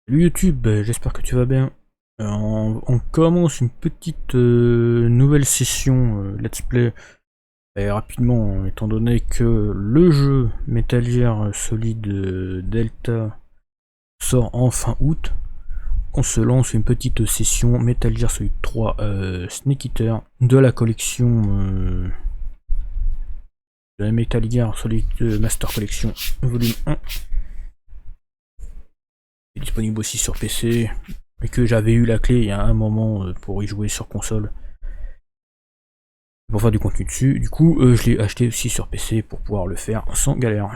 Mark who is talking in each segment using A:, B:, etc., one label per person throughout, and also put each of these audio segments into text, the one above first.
A: Salut YouTube, j'espère que tu vas bien. On commence une petite nouvelle session Let's Play rapidement, étant donné que le jeu Metal Gear Solid Delta sort en fin août. On se lance une petite session Metal Gear Solid 3 Snake Eater de la collection de la Metal Gear Solid Master Collection volume 1. Est disponible aussi sur PC. Et que j'avais eu la clé il y a un moment pour y jouer sur console. Pour faire du contenu dessus. Du coup, je l'ai acheté aussi sur PC pour pouvoir le faire sans galère.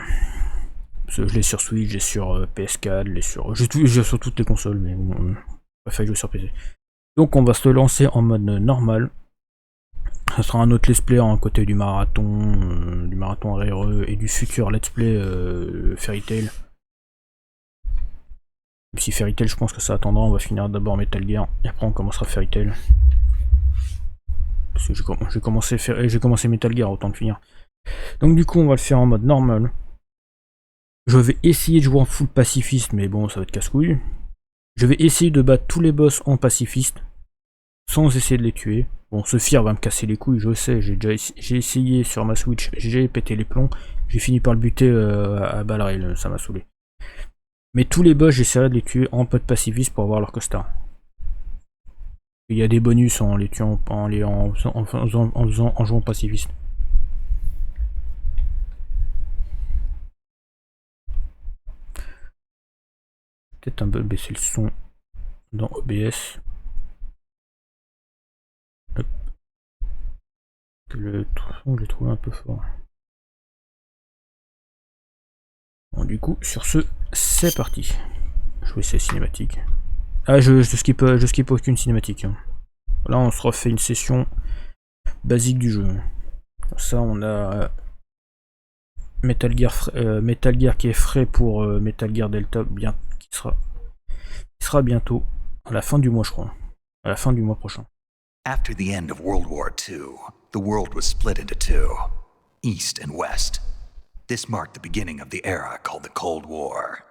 A: Parce que je l'ai sur Switch, j'ai sur PS4, j'ai sur toutes les consoles, mais bon, je préfère jouer sur PC. Donc on va se lancer en mode normal. Ça sera un autre let's play en côté du marathon RE et du futur let's play Fairy Tail. Même si Fairy Tail, je pense que ça attendra, on va finir d'abord Metal Gear, et après on commencera Fairy Tail. Parce que j'ai commencé Metal Gear, autant le finir. Donc du coup, on va le faire en mode normal. Je vais essayer de jouer en full pacifiste, mais bon, ça va être casse-couille. Je vais essayer de battre tous les boss en pacifiste, sans essayer de les tuer. Bon, ce Fear va me casser les couilles, je sais, j'ai essayé sur ma Switch, j'ai pété les plombs, j'ai fini par le buter à balles réelles, ça m'a saoulé. Mais tous les boss, j'essaierai de les tuer en mode pacifiste pour avoir leur costard. Il y a des bonus en les tuant, en jouant pacifiste. Peut-être un peu baisser le son dans OBS. Hop. Le son, je l'ai trouvé un peu fort. Bon, du coup, sur ce, c'est parti. Je vais essayer cinématique. Ah, je skip aucune cinématique. Hein. Là, on se refait une session basique du jeu. Ça, on a Metal Gear qui est frais pour Metal Gear Delta, qui sera bientôt à la fin du mois, je crois. À la fin du mois prochain.
B: After the end of World War II, the world was split into two, East and West. This marked the beginning of the era called the Cold War.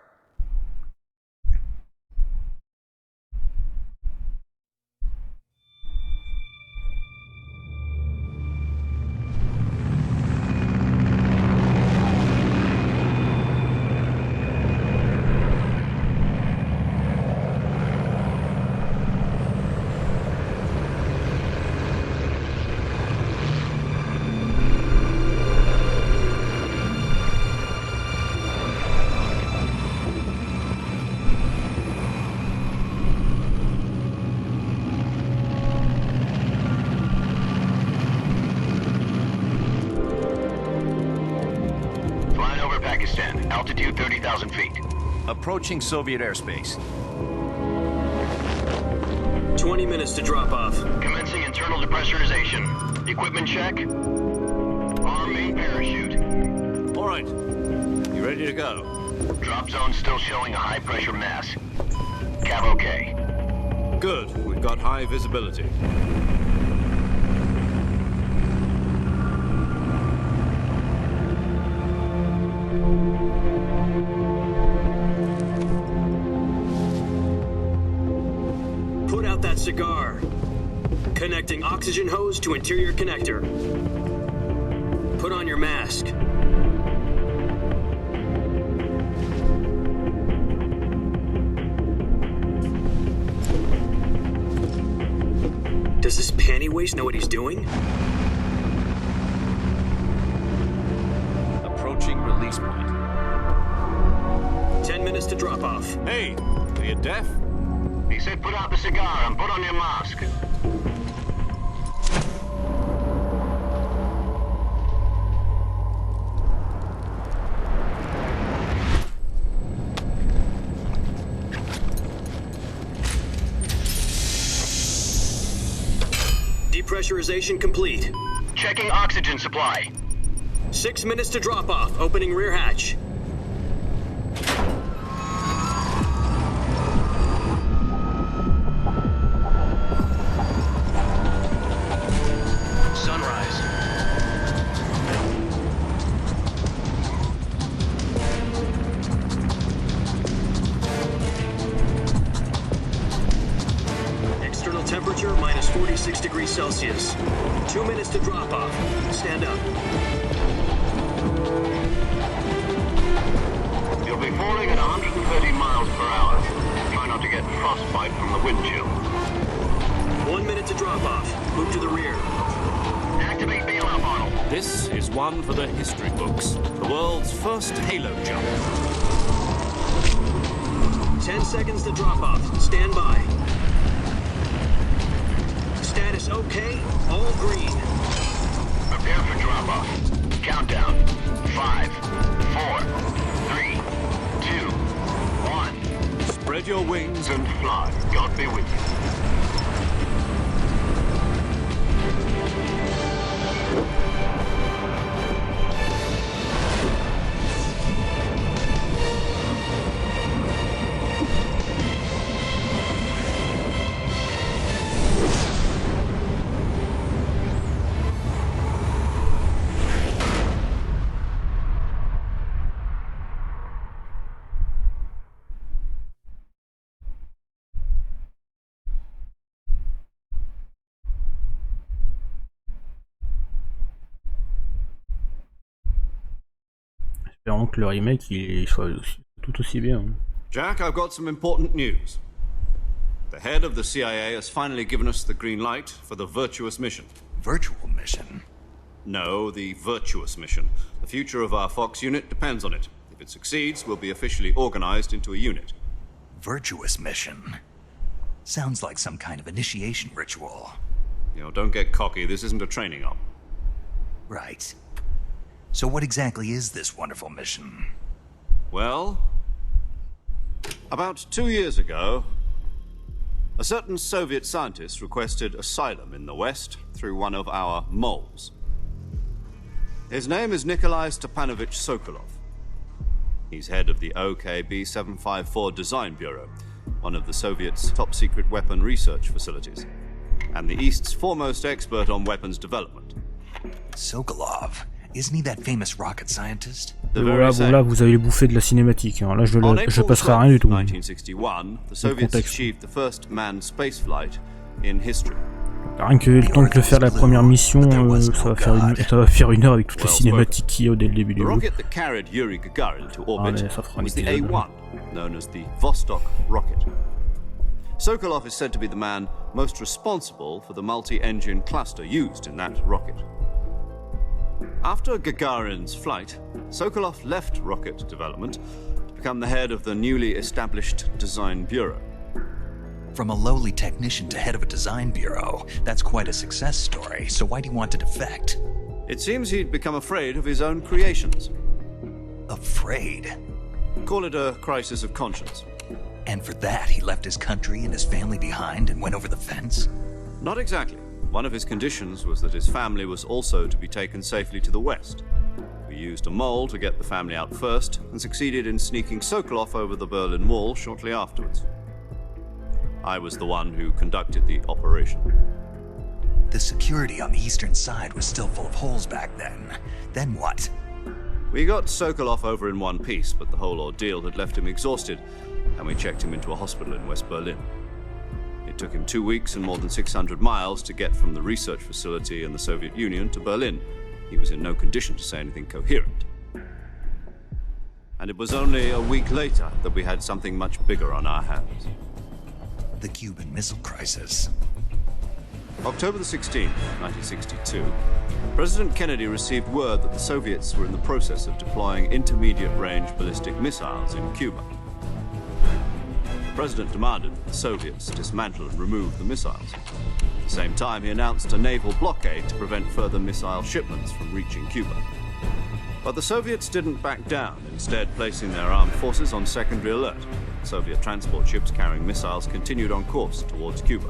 C: Altitude 30,000 feet.
D: Approaching Soviet airspace.
E: 20 minutes to drop off.
C: Commencing internal depressurization. Equipment check. Arm main parachute.
D: All right. You ready to go?
C: Drop zone still showing a high pressure mass. Cav okay.
D: Good. We've got high visibility.
E: Put out that cigar. Connecting oxygen hose to interior connector. Put on your mask. Does this panty waste know what he's doing?
D: Approaching release point.
E: 10 minutes to drop off.
D: Hey, are you deaf?
C: He said put out the cigar and put on your mask.
E: Depressurization complete.
C: Checking oxygen supply.
E: 6 minutes to drop off. Opening rear hatch.
C: Sunrise.
E: 46 degrees Celsius. 2 minutes to drop off. Stand up.
C: You'll be falling at 130 miles per hour. Try not to get frostbite from the wind chill.
E: 1 minute to drop off. Move to the rear.
C: Activate bailout model.
D: This is one for the history books. The world's first halo jump.
E: 10 seconds to drop off. Stand by. Status okay. All green.
C: Prepare for drop-off. Countdown. 5, 4, 3, 2, 1.
D: Spread your wings
C: And fly. God be with you.
A: Espérons que le remake il soit tout aussi bien.
D: Jack, I've got some important news. The head of the CIA has finally given us the green light for the virtuous mission.
B: Virtual mission?
D: No, the virtuous mission. The future of our Fox unit depends on it. If it succeeds, we'll be officially organized into a unit.
B: Virtuous mission? Sounds like some kind of initiation ritual.
D: You know, don't get cocky. This isn't a training op.
B: Right. So what exactly is this wonderful mission?
D: Well, about 2 years ago, a certain Soviet scientist requested asylum in the West through one of our moles. His name is Nikolai Stepanovich Sokolov. He's head of the OKB 754 Design Bureau, one of the Soviets' top-secret weapon research facilities, and the East's foremost expert on weapons development.
B: Sokolov? Isn't he that famous rocket scientist?
D: The
A: Voilà,
D: very
A: bon là
D: same.
A: vous avez les bouffées de la cinématique. Hein. Là je
D: On April
A: passerai à rien du
D: 12th,
A: tout.
D: 1961, the Soviets
A: contexte.
D: achieved the first manned spaceflight in history.
A: Rien que le temps de faire la première mission, ça va faire une heure avec toutes les cinématiques qu'il y a dès le début
D: The
A: du jeu.
D: rocket that carried Yuri Gagarin to orbit
A: Allez, ça fera un
D: was the
A: épisode.
D: A1, known as the Vostok rocket. Sokolov is said to be the man most responsible for the multi-engine cluster used in that rocket. After Gagarin's flight, Sokolov left rocket development to become the head of the newly established Design Bureau.
B: From a lowly technician to head of a design bureau, that's quite a success story, so why do you want to defect?
D: It seems he'd become afraid of his own creations.
B: Afraid?
D: Call it a crisis of conscience.
B: And for that, he left his country and his family behind and went over the fence?
D: Not exactly. One of his conditions was that his family was also to be taken safely to the west. We used a mole to get the family out first and succeeded in sneaking Sokolov over the Berlin Wall shortly afterwards. I was the one who conducted the operation.
B: The security on the eastern side was still full of holes back then. Then what?
D: We got Sokolov over in one piece, but the whole ordeal had left him exhausted, and we checked him into a hospital in West Berlin. It took him 2 weeks and more than 600 miles to get from the research facility in the Soviet Union to Berlin. He was in no condition to say anything coherent. And it was only a week later that we had something much bigger on our hands.
B: The Cuban Missile Crisis.
D: October the 16th, 1962, President Kennedy received word that the Soviets were in the process of deploying intermediate-range ballistic missiles in Cuba. The President demanded that the Soviets dismantle and remove the missiles. At the same time, he announced a naval blockade to prevent further missile shipments from reaching Cuba. But the Soviets didn't back down, instead placing their armed forces on secondary alert. Soviet transport ships carrying missiles continued on course towards Cuba.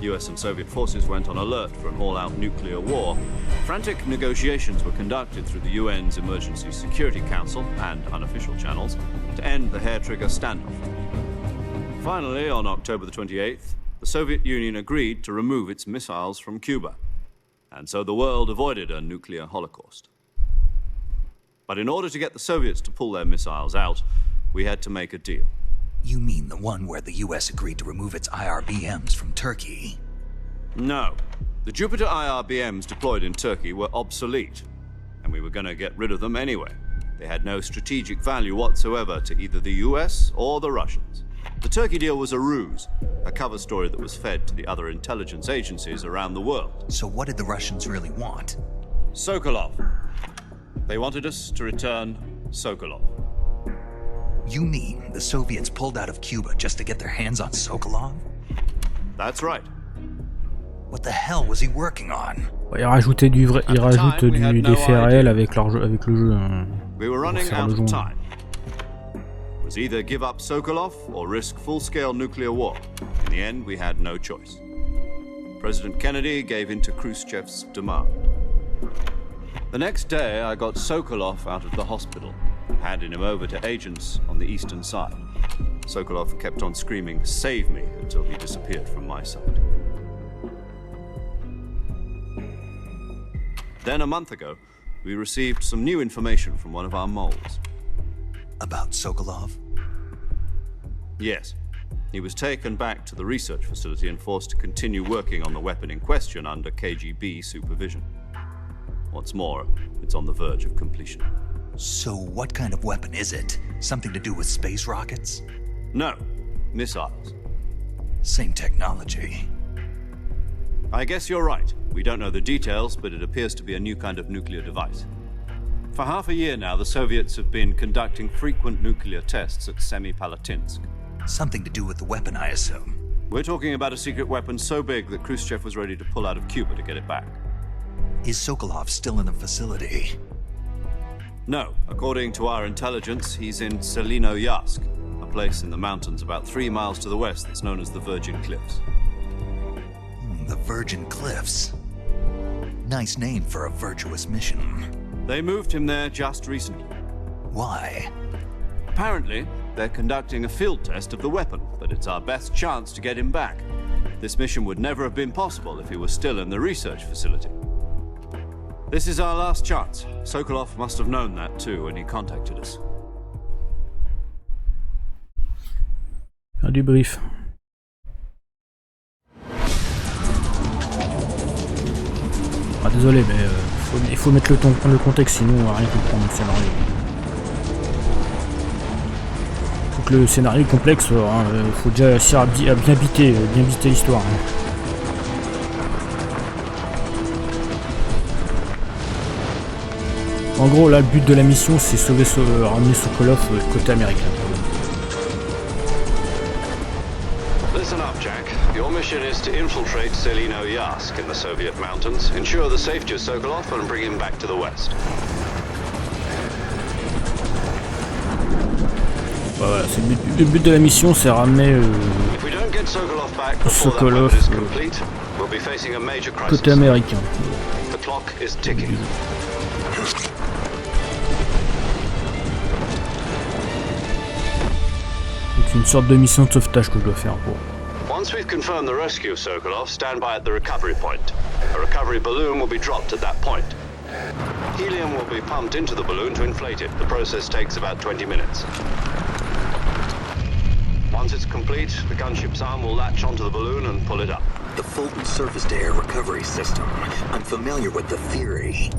D: US and Soviet forces went on alert for an all-out nuclear war. Frantic negotiations were conducted through the UN's Emergency Security Council and unofficial channels to end the hair-trigger standoff. Finally, on October the 28th, the Soviet Union agreed to remove its missiles from Cuba. And so the world avoided a nuclear holocaust. But in order to get the Soviets to pull their missiles out, we had to make a deal.
B: You mean the one where the US agreed to remove its IRBMs from Turkey?
D: No. The Jupiter IRBMs deployed in Turkey were obsolete, and we were going to get rid of them anyway. They had no strategic value whatsoever to either the US or the Russians. The Turkey deal was a ruse, a cover story that was fed to the other intelligence agencies around the world.
B: So what did the Russians really want?
D: Sokolov. They wanted us to return Sokolov.
B: You mean the Soviets pulled out of Cuba just to get their hands on Sokolov?
D: That's right.
B: What the hell was he working on?
A: Il rajoute des faits réels avec le jeu.
D: We were running out of time. It was either give up Sokolov or risk full-scale nuclear war. In the end, we had no choice. President Kennedy gave in to Khrushchev's demand. The next day, I got Sokolov out of the hospital, handing him over to agents on the eastern side. Sokolov kept on screaming, "Save me," until he disappeared from my sight. Then a month ago, we received some new information from one of our moles.
B: About Sokolov?
D: Yes. He was taken back to the research facility and forced to continue working on the weapon in question under KGB supervision. What's more, it's on the verge of completion.
B: So what kind of weapon is it? Something to do with space rockets?
D: No, missiles.
B: Same technology.
D: I guess you're right. We don't know the details, but it appears to be a new kind of nuclear device. For half a year now, the Soviets have been conducting frequent nuclear tests at Semipalatinsk.
B: Something to do with the weapon, I assume.
D: We're talking about a secret weapon so big that Khrushchev was ready to pull out of Cuba to get it back.
B: Is Sokolov still in the facility?
D: No. According to our intelligence, he's in Selino-Yarsk, a place in the mountains about 3 miles to the west that's known as the Virgin Cliffs.
B: The Virgin Cliffs. Nice name for a virtuous mission.
D: They moved him there just recently.
B: Why?
D: Apparently, they're conducting a field test of the weapon, but it's our best chance to get him back. This mission would never have been possible if he was still in the research facility. This is our last chance. Sokolov must have known that too when he contacted us.
A: Un débrief. Ah désolé, mais il faut mettre le contexte, sinon on va rien comprendre le scénario. Faut que le scénario est complexe, faut déjà réussir à bien biter l'histoire. En gros, là, le but de la mission, c'est ramener Sokolov côté américain.
C: Listen up, Jack. Your mission is to infiltrate Selino-Yarsk in the Soviet mountains, ensure the safety of Sokolov, and bring him back to the west.
A: Voilà, le but de la mission, c'est ramener
C: If we don't get Sokolov back before that
A: Sokolov
C: mission is complete, we'll be facing a major crisis.
A: côté américain.
C: The clock is ticking.
A: C'est une sorte de mission de sauvetage que je dois faire pour.
C: Once we've confirmed the rescue of Sokolov, stand by at the recovery point. A recovery balloon will be dropped at that point. Helium will be pumped into the balloon to inflate it. The process takes about 20 minutes. Once it's complete, the gunship's arm will latch onto the balloon and pull it up.
F: The Fulton surface-to-air recovery system. I'm familiar with the theory.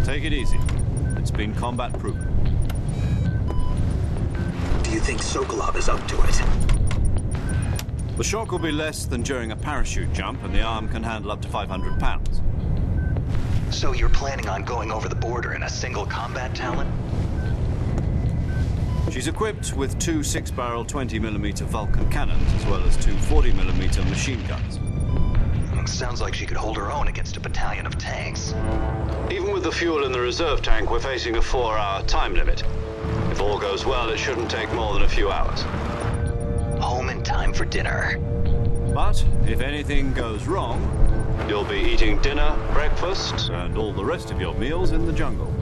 D: Take it easy. It's been combat-proven.
F: Do you think Sokolov is up to it?
D: The shock will be less than during a parachute jump, and the arm can handle up to 500 pounds.
B: So you're planning on going over the border in a single combat talon?
D: She's equipped with 2 6-barrel 20mm Vulcan cannons, as well as 2 40mm machine guns.
B: Sounds like she could hold her own against a battalion of tanks.
C: Even with the fuel in the reserve tank, we're facing a 4-hour time limit. If all goes well, it shouldn't take more than a few hours.
B: Home in time for dinner.
D: But if anything goes wrong,
C: You'll be eating dinner, breakfast,
D: and all the rest of your meals in the jungle.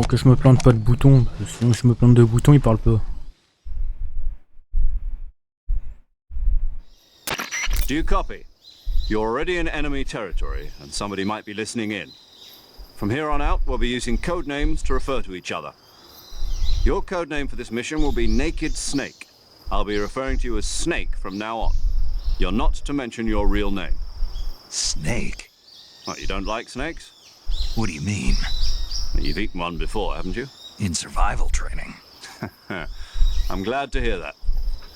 A: Bon, que je me plante pas de bouton, parce que sinon je me plante de bouton, il parle pas.
D: Do you copy? You're already in enemy territory, and somebody might be listening in. From here on out, we'll be using code names to refer to each other. Your code name for this mission will be Naked Snake. I'll be referring to you as Snake from now on. You're not to mention your real name.
B: Snake?
D: What, you don't like snakes?
B: What do you mean?
D: You've eaten one before, haven't you?
B: In survival training.
D: I'm glad to hear that.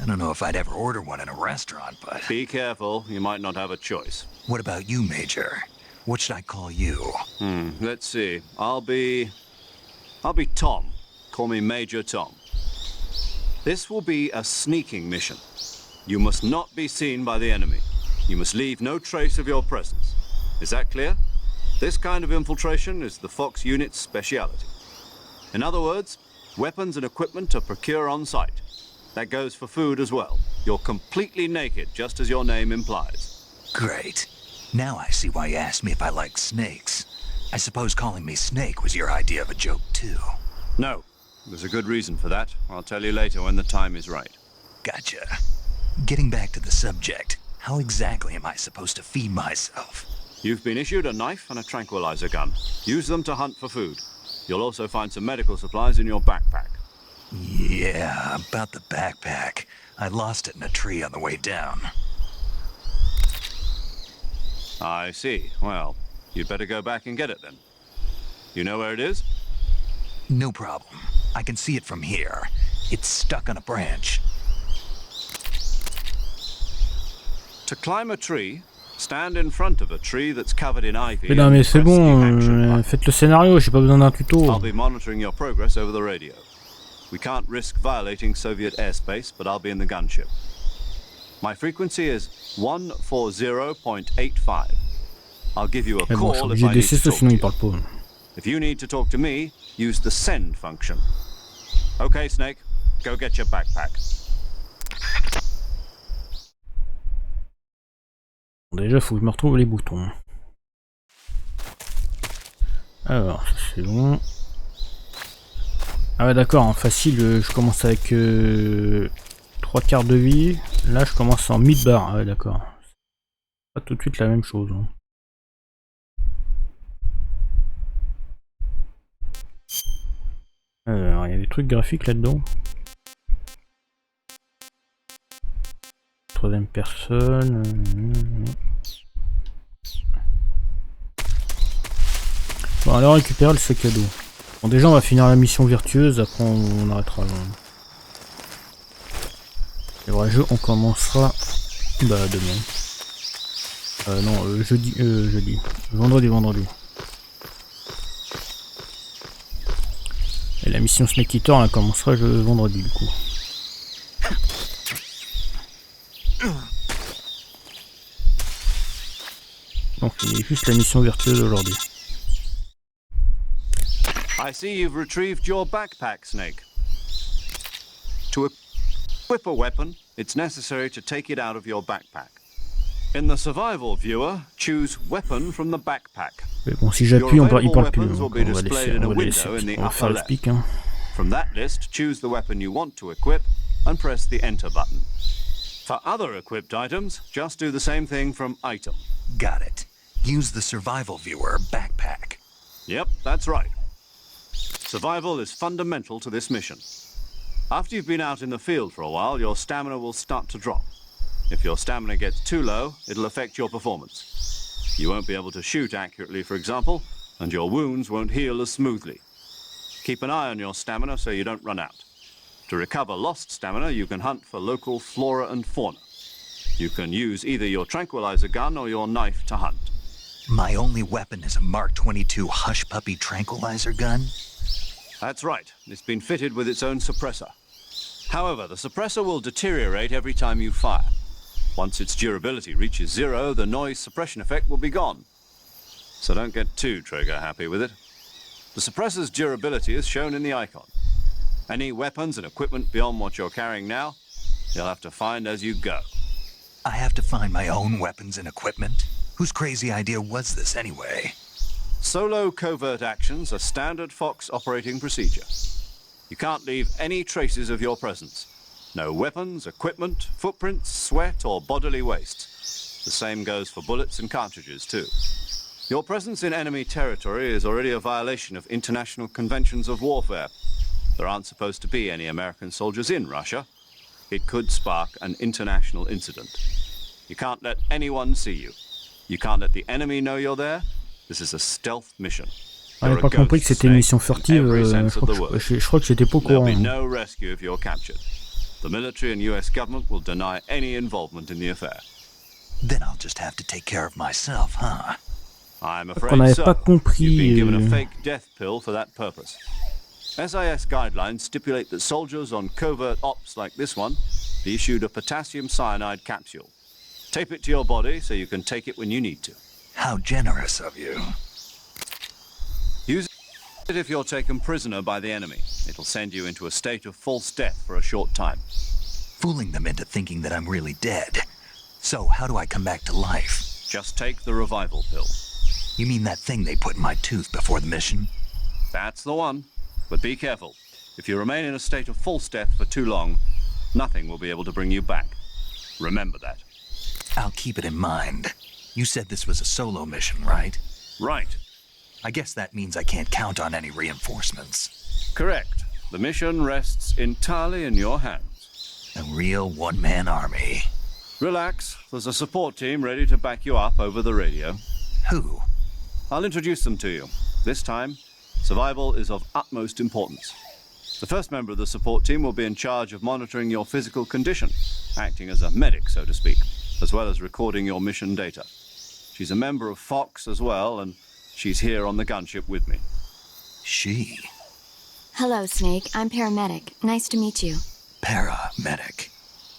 B: I don't know if I'd ever order one in a restaurant, but...
D: Be careful, you might not have a choice.
B: What about you, Major? What should I call you?
D: Let's see. I'll be Tom. Call me Major Tom. This will be a sneaking mission. You must not be seen by the enemy. You must leave no trace of your presence. Is that clear? This kind of infiltration is the Fox unit's speciality. In other words, weapons and equipment are procure on site. That goes for food as well. You're completely naked, just as your name implies.
B: Great. Now I see why you asked me if I like snakes. I suppose calling me Snake was your idea of a joke, too.
D: No, there's a good reason for that. I'll tell you later when the time is right.
B: Gotcha. Getting back to the subject, how exactly am I supposed to feed myself?
D: You've been issued a knife and a tranquilizer gun. Use them to hunt for food. You'll also find some medical supplies in your backpack.
B: Yeah, about the backpack. I lost it in a tree on the way down.
D: I see. Well, you'd better go back and get it then. You know where it is?
B: No problem. I can see it from here. It's stuck on a branch.
D: To climb a tree, stand in front of a tree that's covered in ivy.
A: Mais non mais c'est
D: and press the
A: bon,
D: action button.
A: faites le scénario, j'ai pas besoin d'un tuto.
D: I'll be monitoring your progress over the radio. We can't risk violating Soviet airspace, but I'll be in the gunship. My frequency is 140.85. I'll give you a
A: Mais bon, je suis
D: call if
A: obligé
D: I
A: de
D: need
A: laisser
D: to
A: ça,
D: talk
A: sinon
D: to
A: il
D: you.
A: parle pas.
D: If you need to talk to me, use the send function. Okay, Snake, go get your backpack.
A: Déjà, faut que je me retrouve les boutons. Alors, ça c'est bon. Ah ouais d'accord, en facile, je commence avec 3 quarts de vie. Là, je commence en mid-bar. Ah ouais d'accord. Pas tout de suite la même chose. Hein. Alors, il y a des trucs graphiques là-dedans. Troisième personne. Bon, alors récupérer le sac à dos. Bon, déjà, on va finir la mission vertueuse, après on arrêtera. Le vrai jeu, on commencera demain. Non, jeudi. Vendredi. Et la mission Snake Eater, elle commencera vendredi du coup. Donc il y a juste la mission vertueuse aujourd'hui.
D: I see you've retrieved your backpack, Snake. To equip a weapon, it's necessary to take it out of your backpack. In the survival viewer, choose weapon from the backpack.
A: Mais bon, si j'appuie, il parle plus. Donc on va laisser
D: in the
A: on va faire le
D: upper
A: speak. Hein.
D: From that list, choose the weapon you want to equip and press the enter button. For other equipped items, just do the same thing from item.
B: Got it. Use the survival viewer backpack.
D: Yep, that's right. Survival is fundamental to this mission. After you've been out in the field for a while, your stamina will start to drop. If your stamina gets too low, it'll affect your performance. You won't be able to shoot accurately, for example, and your wounds won't heal as smoothly. Keep an eye on your stamina so you don't run out. To recover lost stamina, you can hunt for local flora and fauna. You can use either your tranquilizer gun or your knife to hunt.
B: My only weapon is a Mark 22 Hush Puppy tranquilizer gun?
D: That's right. It's been fitted with its own suppressor. However, the suppressor will deteriorate every time you fire. Once its durability reaches 0, the noise suppression effect will be gone. So don't get too trigger happy with it. The suppressor's durability is shown in the icon. Any weapons and equipment beyond what you're carrying now, you'll have to find as you go.
B: I have to find my own weapons and equipment? Whose crazy idea was this anyway?
D: Solo covert actions are standard Fox operating procedure. You can't leave any traces of your presence. No weapons, equipment, footprints, sweat, or bodily waste. The same goes for bullets and cartridges, too. Your presence in enemy territory is already a violation of international conventions of warfare. There aren't supposed to be any American soldiers in Russia. It could spark an international incident. You can't let anyone see you. You can't let the enemy know you're there. This is a stealth mission.
A: Ah, j'ai pas compris que c'était une mission furtive. Je crois que j'étais pas au courant.
D: There'll be no rescue if you're captured. The military and US government will deny any involvement in the affair.
B: Then I'll just have to take care of myself, huh?
D: I'm
A: On n'avait
D: afraid
A: pas
D: so.
A: compris.
D: You've been given a fake death pill for that purpose. SIS guidelines stipulate that soldiers on covert ops like this one be issued a potassium cyanide capsule. Tape it to your body so you can take it when you need to.
B: How generous of you.
D: Use it if you're taken prisoner by the enemy. It'll send you into a state of false death for a short time.
B: Fooling them into thinking that I'm really dead. So, how do I come back to life?
D: Just take the revival pill.
B: You mean that thing they put in my tooth before the mission?
D: That's the one. But be careful. If you remain in a state of false death for too long, nothing will be able to bring you back. Remember that.
B: I'll keep it in mind. You said this was a solo mission, right?
D: Right.
B: I guess that means I can't count on any reinforcements.
D: Correct. The mission rests entirely in your hands.
B: A real one-man army.
D: Relax. There's a support team ready to back you up over the radio.
B: Who?
D: I'll introduce them to you. This time, survival is of utmost importance. The first member of the support team will be in charge of monitoring your physical condition, acting as a medic, so to speak, as well as recording your mission data. She's a member of Fox as well, and she's here on the gunship with me.
B: She?
G: Hello, Snake. I'm paramedic. Nice to meet you.
B: Paramedic.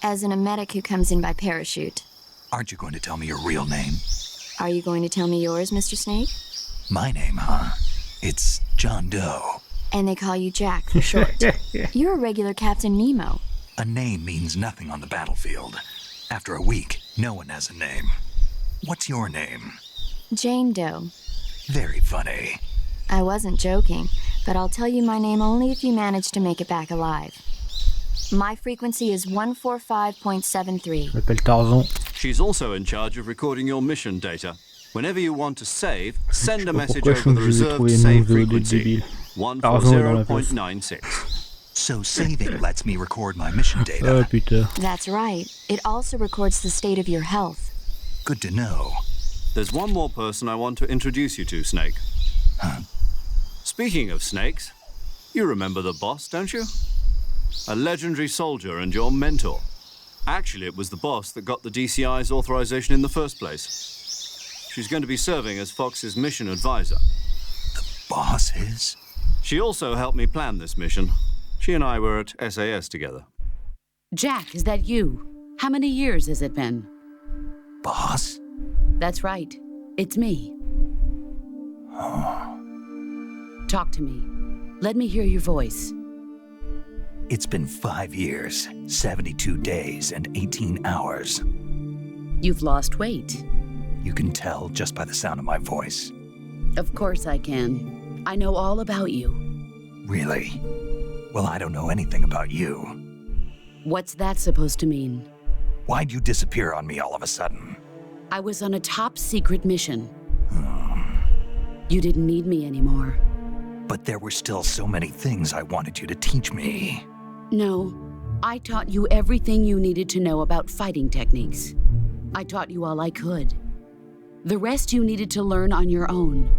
G: As in a medic who comes in by parachute.
B: Aren't you going to tell me your real name?
G: Are you going to tell me yours, Mr. Snake?
B: My name, huh? It's John Doe.
G: And they call you Jack for short. You're a regular Captain Nemo.
B: A name means nothing on the battlefield. After a week, no one has a name. What's your name?
G: Jane Doe.
B: Very funny.
G: I wasn't joking, but I'll tell you my name only if you manage to make it back alive. My frequency is 145.73.
A: Je m'appelle Tarzan.
D: She's also in charge of recording your mission data. Whenever you want to save, send a message
A: pourquoi je
D: over the
A: suis obligé de
D: reserved
A: trouver
D: save
A: une de
D: frequency,
A: débile. Tarzan est dans la place.
D: 140.96.
B: So saving lets me record my mission
A: Oh
B: data.
A: putain.
G: That's right. It also records the state of your health.
B: Good to know.
D: There's one more person I want to introduce you to, Snake.
B: Huh?
D: Speaking of snakes, you remember the boss, don't you? A legendary soldier and your mentor. Actually, it was the boss that got the DCI's authorization in the first place. She's going to be serving as Fox's mission advisor.
B: Boss is?
D: She also helped me plan this mission. She and I were at SAS together.
H: Jack, is that you? How many years has it been?
B: Boss?
H: That's right. It's me. Talk to me. Let me hear your voice.
B: It's been 5 years, 72 days, and 18 hours.
H: You've lost weight.
B: You can tell just by the sound of my voice.
H: Of course I can. I know all about you.
B: Really? Well, I don't know anything about you.
H: What's that supposed to mean?
B: Why'd you disappear on me all of a sudden?
H: I was on a top secret mission. You didn't need me anymore.
B: But there were still so many things I wanted you to teach me.
H: No, I taught you everything you needed to know about fighting techniques. I taught you all I could. The rest you needed to learn on your own.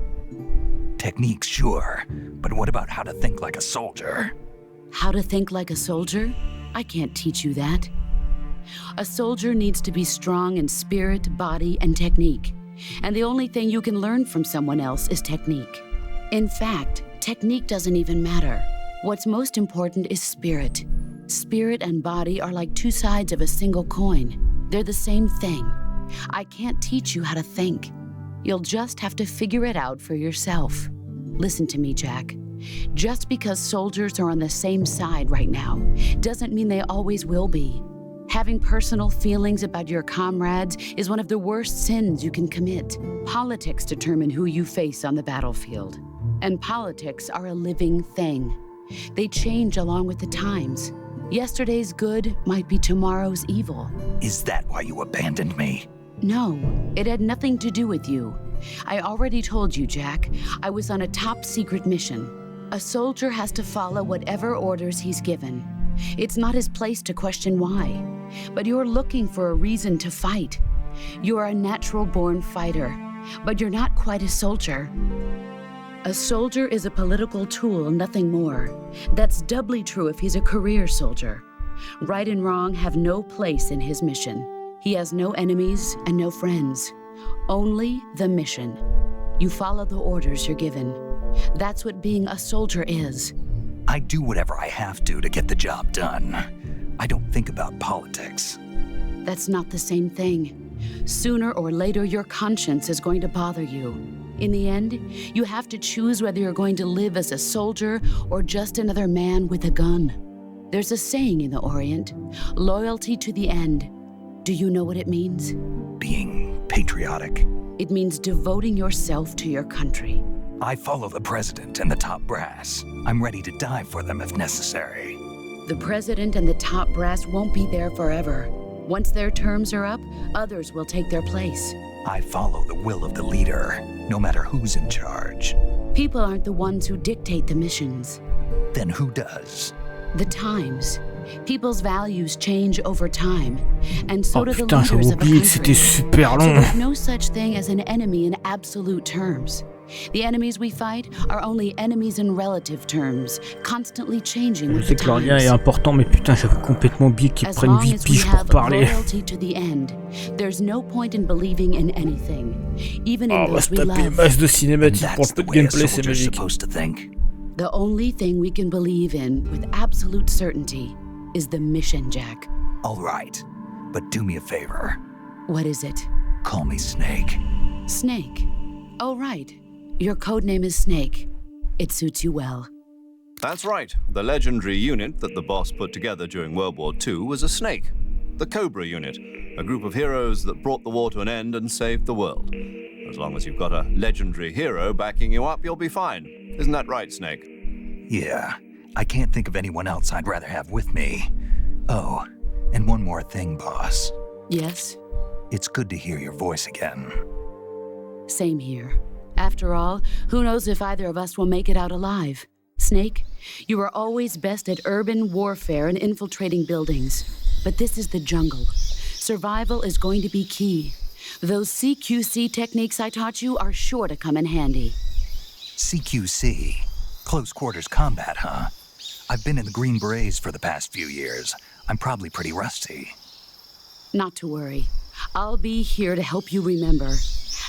B: Techniques, sure. But what about how to think like a soldier?
H: How to think like a soldier? I can't teach you that. A soldier needs to be strong in spirit, body, and technique. And the only thing you can learn from someone else is technique. In fact, technique doesn't even matter. What's most important is spirit. Spirit and body are like two sides of a single coin. They're the same thing. I can't teach you how to think. You'll just have to figure it out for yourself. Listen to me, Jack. Just because soldiers are on the same side right now doesn't mean they always will be. Having personal feelings about your comrades is one of the worst sins you can commit. Politics determine who you face on the battlefield. And politics are a living thing. They change along with the times. Yesterday's good might be tomorrow's evil.
B: Is that why you abandoned me?
H: No, it had nothing to do with you. I already told you, Jack. I was on a top-secret mission. A soldier has to follow whatever orders he's given. It's not his place to question why. But you're looking for a reason to fight. You're a natural-born fighter, but you're not quite a soldier. A soldier is a political tool, nothing more. That's doubly true if he's a career soldier. Right and wrong have no place in his mission. He has no enemies and no friends. Only the mission. You follow the orders you're given. That's what being a soldier is.
B: I do whatever I have to get the job done. I don't think about politics.
H: That's not the same thing. Sooner or later, your conscience is going to bother you. In the end, you have to choose whether you're going to live as a soldier or just another man with a gun. There's a saying in the Orient, loyalty to the end. Do you know what it means?
B: Being patriotic.
H: It means devoting yourself to your country.
B: I follow the president and the top brass. I'm ready to die for them if necessary.
H: The president and the top brass won't be there forever. Once their terms are up, others will take their place.
B: I follow the will of the leader, no matter who's in charge.
H: People aren't the ones who dictate the missions.
B: Then who does?
H: The times. People's values change over time, and so do the
A: putain, j'avais
H: leaders of a
A: oublié que c'était
H: country.
A: super
H: So
A: long.
H: there's no such thing as an enemy in absolute terms. The enemies we fight are only enemies in relative terms, constantly changing
A: Je
H: with
A: sais
H: the
A: que leur lien est
H: times.
A: important, mais putain, j'avais complètement oublié qu'ils
H: As
A: prennent
H: long
A: 8
H: as we
A: piges pour
H: have
A: parler.
H: loyalty to the end, there's no point in believing in anything, even in
A: On va
H: those
A: se
H: we
A: taper
H: love.
A: masse de
B: And
A: cinématiques pour
B: that's
A: le peu
B: the
A: de
B: way a
A: gameplay, c'est
B: soldier's
A: magique.
B: supposed to think.
H: The only thing we can believe in with absolute certainty is the mission, Jack.
B: All right, but do me a favor.
H: What is it?
B: Call me Snake.
H: Snake. Oh, right. Your codename is Snake. It suits you well.
D: That's right. The legendary unit that the boss put together during World War II was a snake. The Cobra unit, a group of heroes that brought the war to an end and saved the world. As long as you've got a legendary hero backing you up, you'll be fine. Isn't that right, Snake?
B: Yeah, I can't think of anyone else I'd rather have with me. Oh, and one more thing, boss.
H: Yes?
B: It's good to hear your voice again.
H: Same here. After all, who knows if either of us will make it out alive? Snake, you are always best at urban warfare and infiltrating buildings. But this is the jungle. Survival is going to be key. Those CQC techniques I taught you are sure to come in handy.
B: CQC. Close quarters combat, huh? I've been in the Green Berets for the past few years. I'm probably pretty rusty.
H: Not to worry. I'll be here to help you remember.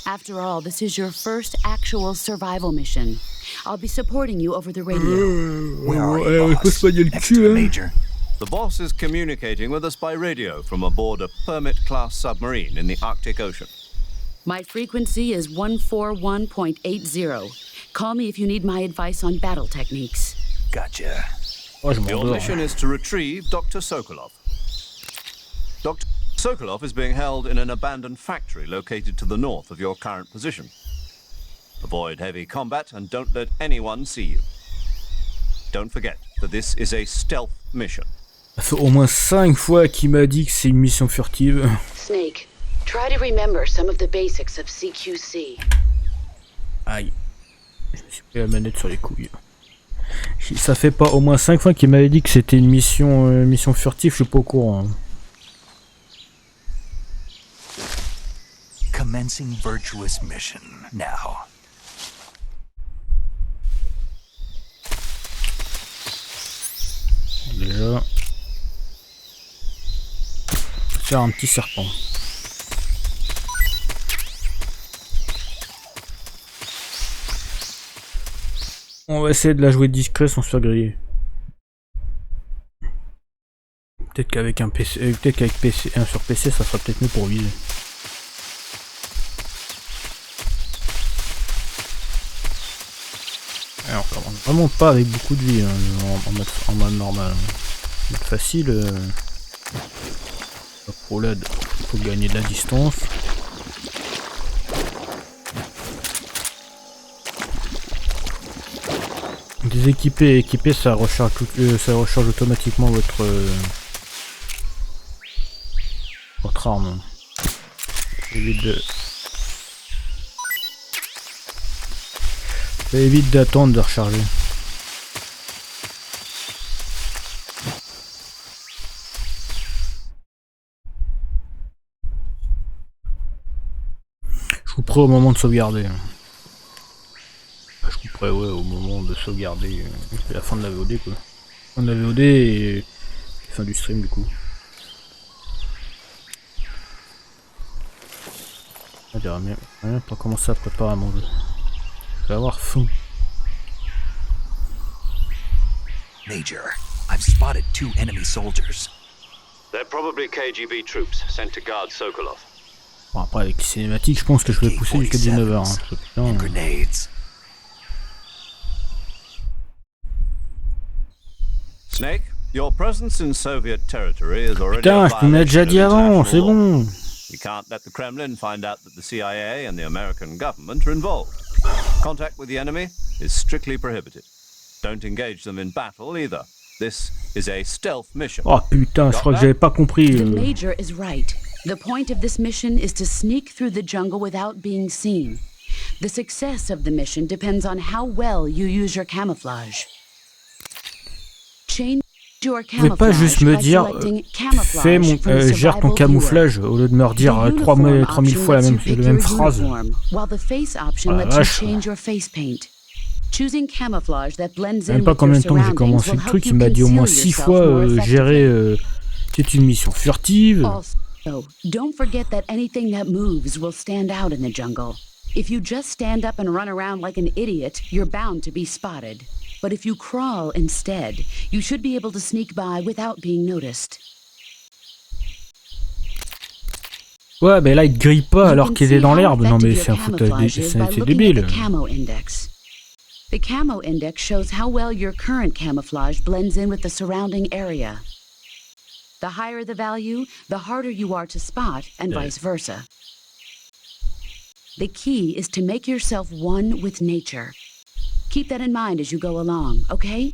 H: After all, this is your first actual survival mission. I'll be supporting you over the radio.
B: Where are you, boss? Next to the Major?
D: The boss is communicating with us by radio from aboard a Permit-class submarine in the Arctic Ocean.
H: My frequency is 141.80. Call me if you need my advice on battle techniques.
B: Gotcha.
A: Oh, je
D: Your
A: m'endors.
D: mission is to retrieve Dr. Sokolov. Dr. Sokolov is being held in an abandoned factory located to the north of your current position. Avoid heavy combat and don't let anyone see you. Don't forget that this is a stealth mission.
A: Ça fait au moins 5 fois qu'il m'a dit que c'est une mission furtive.
H: Snake, try to remember some of the basics of CQC.
A: Aïe. Je me suis pris la manette sur les couilles. Ça fait pas au moins 5 fois qu'il m'avait dit que c'était une mission furtive, je suis pas au courant.
B: Commencing virtuous mission now.
A: Déjà. Faire un petit serpent. On va essayer de la jouer discret sans se faire griller. Peut-être qu'avec un PC, peut-être qu'avec PC, sur PC, ça sera peut-être mieux pour viser. Alors, on commence vraiment pas avec beaucoup de vie hein, en mode normal. En mode facile. Prologue, il faut gagner de la distance. Déséquipé et équipé, ça recharge, ça recharge automatiquement votre arme. Ça évite d'attendre de recharger. Je couperai au moment de sauvegarder. Je couperai ouais au moment de sauvegarder. C'est la fin de la VOD quoi. Fin de la VOD et fin du stream du coup. On dirait bien pour commencer à préparer à manger. Je vais avoir faim.
B: Major, I've spotted 2 enemy soldiers.
C: They're probably KGB troops sent to guard Sokolov.
A: Bon après avec les cinématiques je pense que je vais pousser jusqu'à 19h. Hein. Putain.
B: Grenades.
D: Snake, your presence in Soviet territory is already
A: Putain,
D: a
A: je te l'ai déjà dit avant, c'est bon.
D: We can't let the Kremlin find out that the CIA and the American government are involved. Contact with the enemy is strictly prohibited. Don't engage them in battle either. This is a stealth mission.
A: Oh putain, je crois que j'avais pas compris.
H: The Major is right. The point of this mission is to sneak through the jungle without being seen. The success of the mission depends on how well you use your camouflage. Change your
A: Tu pouvais pas juste me dire fais mon gère ton camouflage au lieu de me redire 3000 fois la même phrase.
H: While the face option lets you change your face paint. Choosing camouflage that blends in
A: Même pas
H: with
A: combien
H: your
A: de temps que j'ai commencé le truc, il m'a dit au moins 6 fois gérer c'est une mission furtive.
H: Also, don't forget that anything that moves will stand out in the jungle. If you just stand up and run around like an idiot, you're bound to be spotted. But if you crawl instead, you should be able to sneak by without being noticed.
A: Ouais, mais là il grille pas alors qu'il est dans l'herbe. Non mais c'est un foutage, c'est débile.
H: The camo index shows how well your current camouflage blends in with the surrounding area. The higher the value, the harder you are to spot, and vice versa. The key is to make yourself one with nature. Keep that in mind as you go along, okay?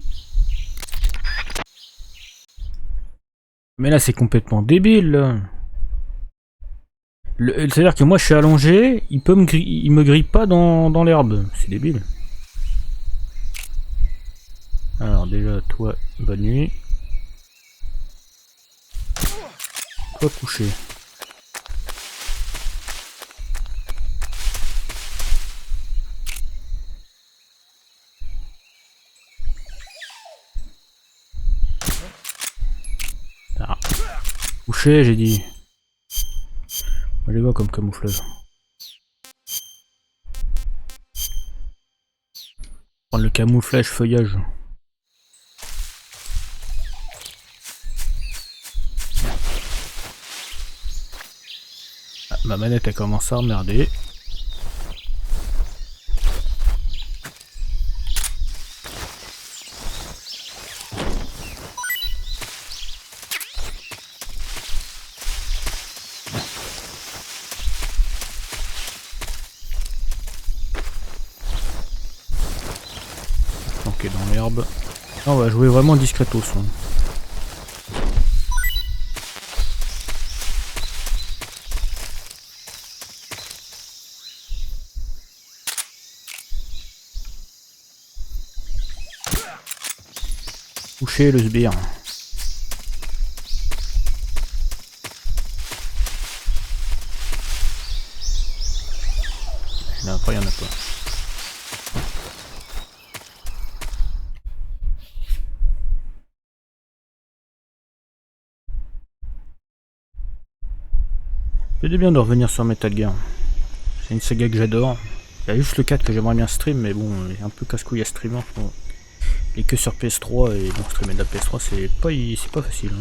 A: Mais là c'est complètement débile là. C'est-à-dire que moi je suis allongé, il me grille pas dans l'herbe. C'est débile. Alors déjà toi, bonne nuit. Toi coucher. Ah. Coucher j'ai dit. On les voit comme camouflage. Prendre le camouflage feuillage. Ah, ma manette elle commence à emmerder. Ok dans l'herbe. On va jouer vraiment discretos. Coucher le sbire. Là après il y en a pas. C'est bien de revenir sur Metal Gear. C'est une saga que j'adore. Il y a juste le 4 que j'aimerais bien stream, mais bon, il est un peu casse-couille à streamer. Il est que sur PS3 et donc streamer de la PS3 c'est pas facile.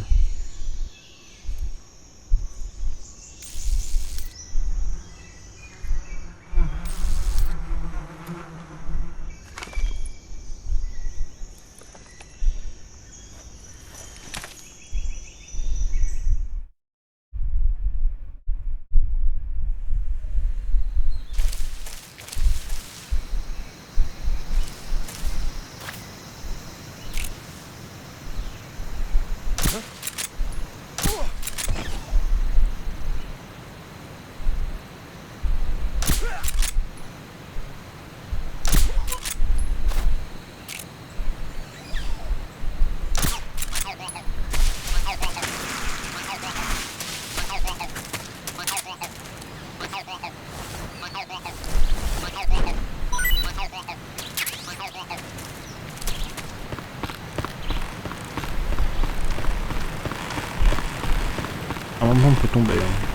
A: À un moment on peut tomber. Hein.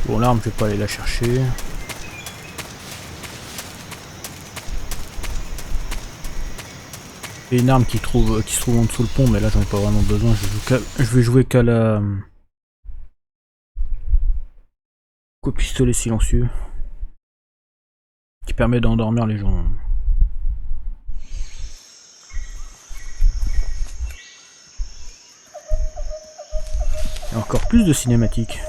A: Bon, l'arme, je vais pas aller la chercher. Et une arme qui se trouve en dessous le pont, mais là j'en ai pas vraiment besoin. Je vais jouer qu'à la... qu'au pistolet silencieux. Qui permet d'endormir les gens. Et encore plus de cinématiques.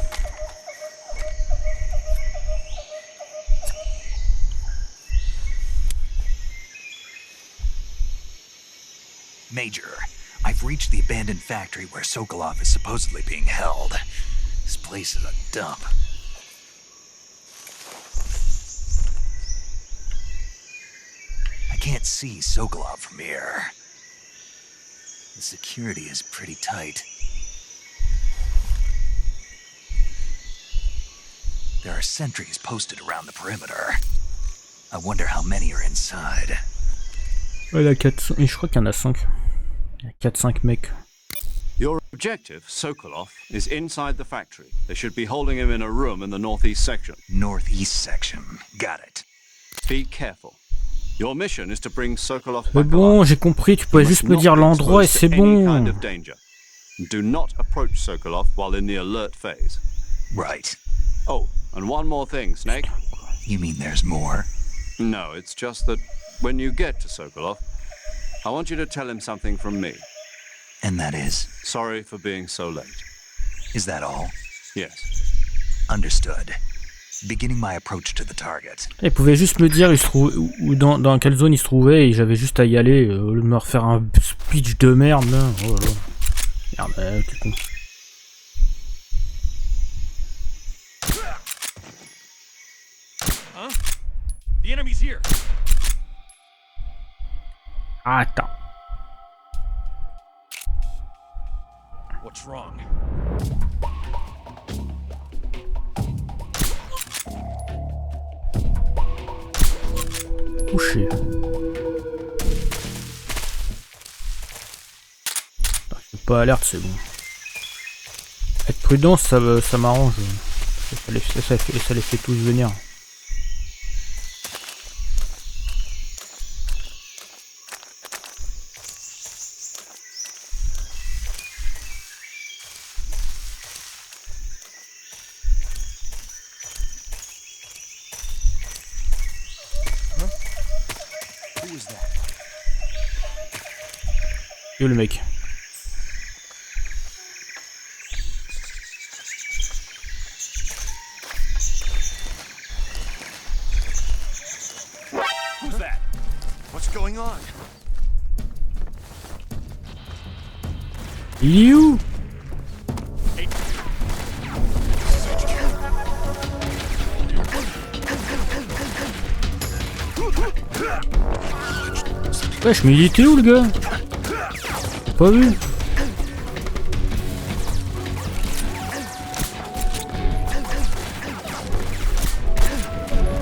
B: Major, I've reached the abandoned factory where Sokolov is supposedly being held. This place is a dump. I can't see Sokolov from here. The security is pretty tight. There are sentries posted around the perimeter. I wonder how many are inside.
A: Ouais, il y a 4... Et je crois qu'il y en a 5. Il y a 4-5 mecs.
D: Your objective, Sokolov, is inside the factory. They should be holding him in a room in the northeast section.
B: Northeast section. Got it.
D: Be careful. Your mission is to bring Sokolov
A: Mais
D: back
A: bon,
D: alive.
A: j'ai compris, tu pouvais
D: You
A: juste
D: must
A: me
D: not
A: dire
D: be
A: l'endroit et
D: exposed
A: c'est
D: to any kind
A: bon.
D: of danger. Do not approach Sokolov while in the alert phase.
B: Right.
D: Oh, and one more thing, Snake.
B: You mean there's more?
D: No, it's just that when you get to Sokolov, I want you to tell him something from me.
B: And that is?
D: Sorry for being so late.
B: Is that all?
D: Yes.
B: Understood. Beginning my approach to the target.
A: Il pouvait juste me dire il se trouve, ou dans quelle zone il se trouvait et j'avais juste à y aller au lieu de me refaire un speech de merde là. Oh là là. Merde, quel con.
I: Huh? The enemy's here.
A: Attends.
I: What's wrong?
A: Couché. Je suis pas alerte, c'est bon. Être prudent, ça m'arrange. Ça les fait tous venir. Yo le mec.
I: Who's that? What's going on?
A: Il est où? Wesh, mais il était où le gars? Pas vu?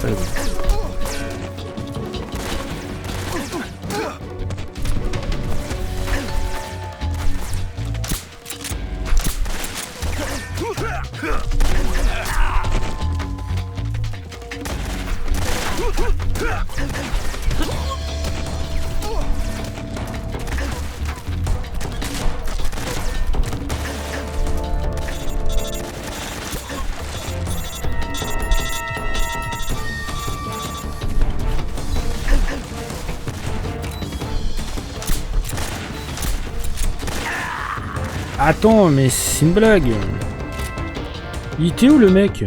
A: Ouais, Attends, mais c'est une blague. Il était où le mec?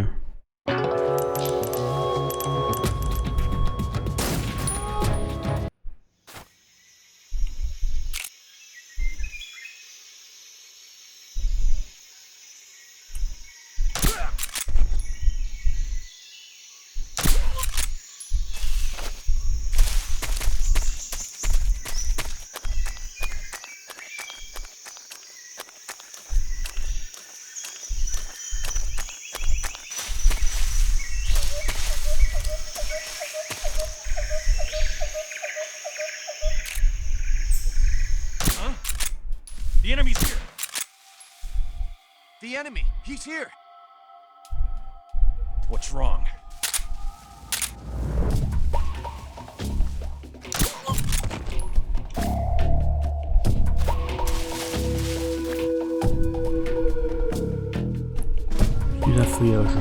I: The enemy's here. The enemy, he's here. What's wrong?
A: Plus un feuillage.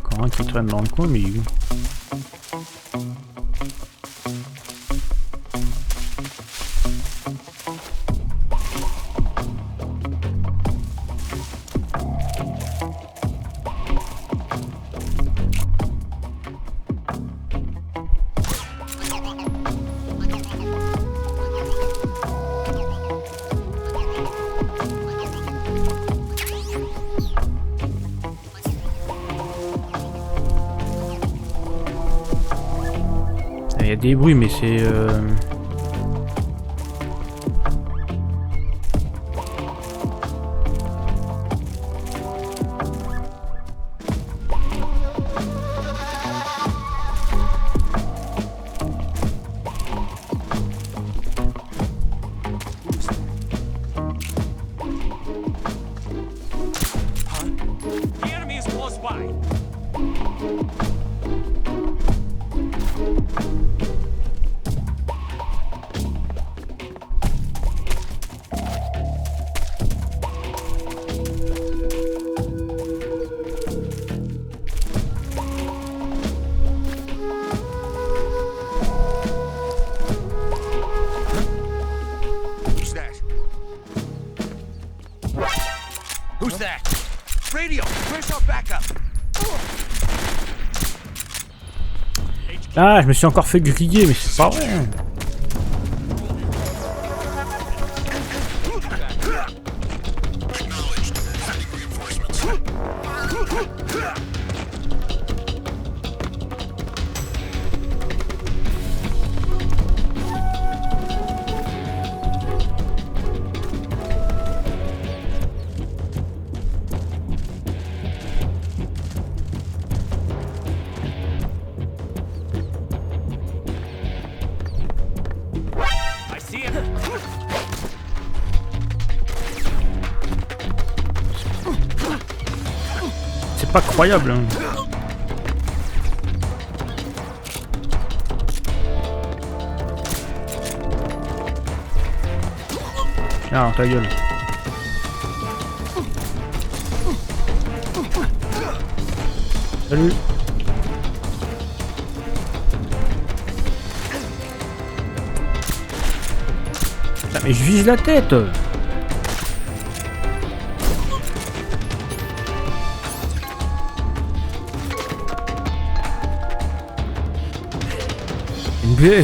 A: Encore un qui traîne dans le coin, mais il... Il y a des bruits, mais c'est...
I: The enemy is close by. Who's that? Who's that? Radio, where's our backup?
A: Ah, je me suis encore fait griller, mais c'est pas vrai.
I: I see him.
A: C'est pas croyable. Hein. Ah, ta gueule. Salut. Ah, mais je vise la tête.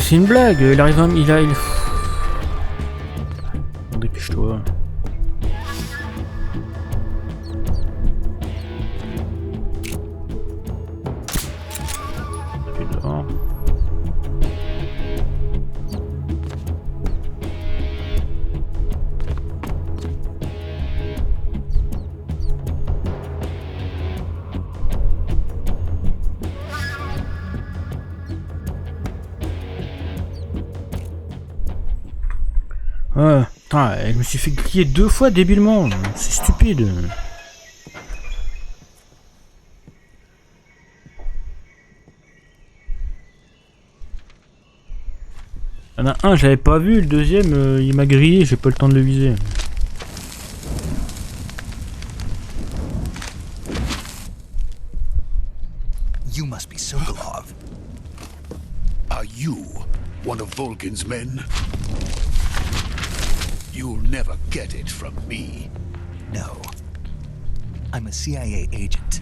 A: C'est une blague, il arrive à... il a... Dépêche-toi. Dehors. Putain, je me suis fait griller 2 fois débilement, c'est stupide. Il y en a un, j'avais pas vu, le deuxième, il m'a grillé, j'ai pas le temps de le viser.
B: You must be Sokolov.
J: Are you one of Vulcan's men? You'll never get it from me.
B: No. I'm a CIA agent.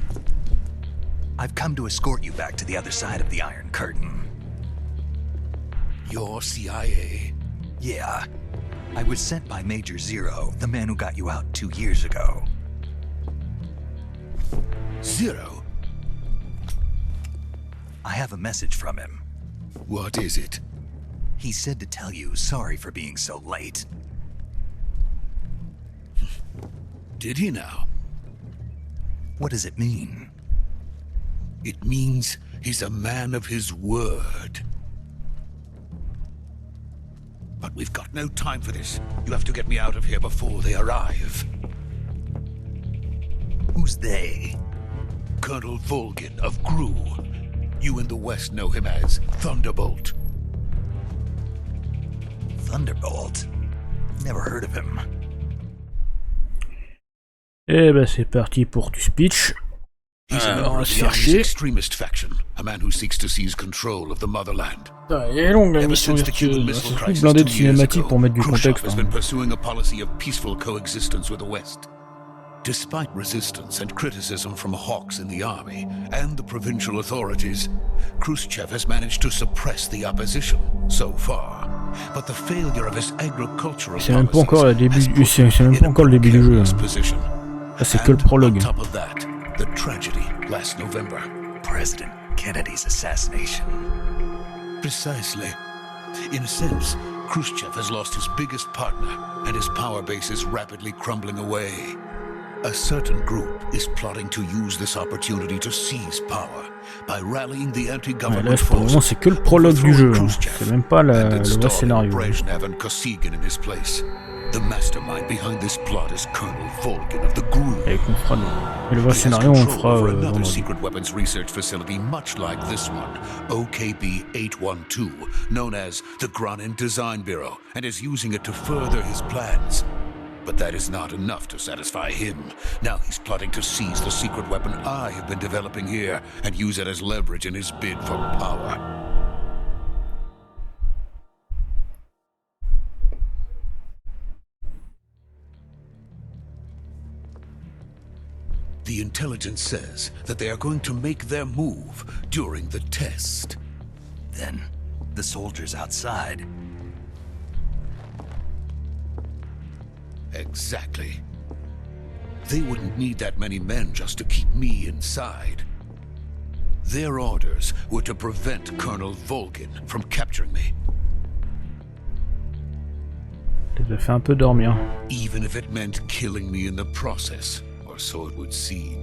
B: I've come to escort you back to the other side of the Iron Curtain.
J: You're CIA?
B: Yeah. I was sent by Major Zero, the man who got you out 2 years ago.
J: Zero?
B: I have a message from him.
J: What is it?
B: He said to tell you sorry for being so late.
J: Did he now?
B: What does it mean?
J: It means he's a man of his word. But we've got no time for this. You have to get me out of here before they arrive.
B: Who's they?
J: Colonel Volgin of Gru. You in the West know him as Thunderbolt.
B: Thunderbolt? Never heard of him.
A: Eh ben c'est parti pour du speech.
J: He's a member of the Army's extremist faction, a man who seeks to seize control of the motherland.
A: Elle est longue la
J: Ever
A: mission
J: since the Cuban
A: vertueuse.
J: Missile
A: C'est tout
J: Crisis
A: blindé de
J: 2 years
A: cinématiques
J: ago,
A: pour mettre du
J: Khrushchev
A: contexte.
J: has been pursuing a policy of peaceful coexistence with the West. Despite resistance and criticism from hawks in the army and the provincial authorities, Khrushchev has managed to suppress the opposition so far. But the failure of his agricultural
A: C'est même pas encore le début. C'est même pas encore le début du jeu. Là, c'est que le prologue.
J: On top of that, the tragedy last November.
B: President Kennedy's assassination.
J: Precisely. In a sense, Khrushchev has lost his biggest partner, and his power base is rapidly crumbling away. A certain group is plotting to use this opportunity to seize power by rallying the anti-government
A: Là, pour le moment, c'est que le prologue du jeu. C'est même pas le vrai scénario.
J: Brezhnev and Kosygin in his place. The mastermind behind this plot is Colonel Volgin of the Gru.
A: Et qu'on fera le vrai scénario, on le fera
J: another secret weapons research facility much like this one, OKB 812, known as the Granin Design Bureau, and is using it to further his plans. But that is not enough to satisfy him. Now he's plotting to seize the secret weapon I have been developing here and use it as leverage in his bid for power. The intelligence says that they are going to make their move during the test.
B: Then, the soldiers outside.
J: Exactly. They wouldn't need that many men just to keep me inside. Their orders were to prevent Colonel Volgin from capturing me.
A: Je les ai fait un peu dormir.
J: Even if it meant killing me in the process, or so it would seem.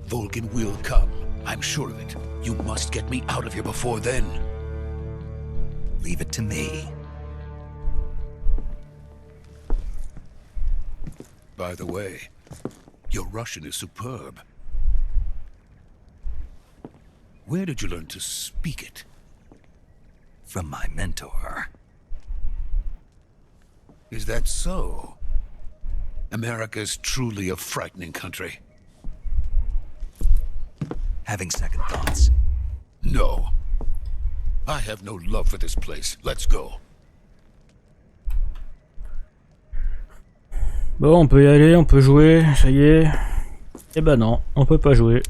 J: Volgin will come. I'm sure of it. You must get me out of here before then.
B: Leave it to me.
J: By the way, your Russian is superb. Where did you learn to speak it?
B: From my mentor.
J: Is that so? America's truly a frightening country.
B: Having second thoughts.
J: No. I have no love for this place. Let's go.
A: Bon, on peut y aller, on peut jouer, ça y est. Eh ben non, on peut pas jouer.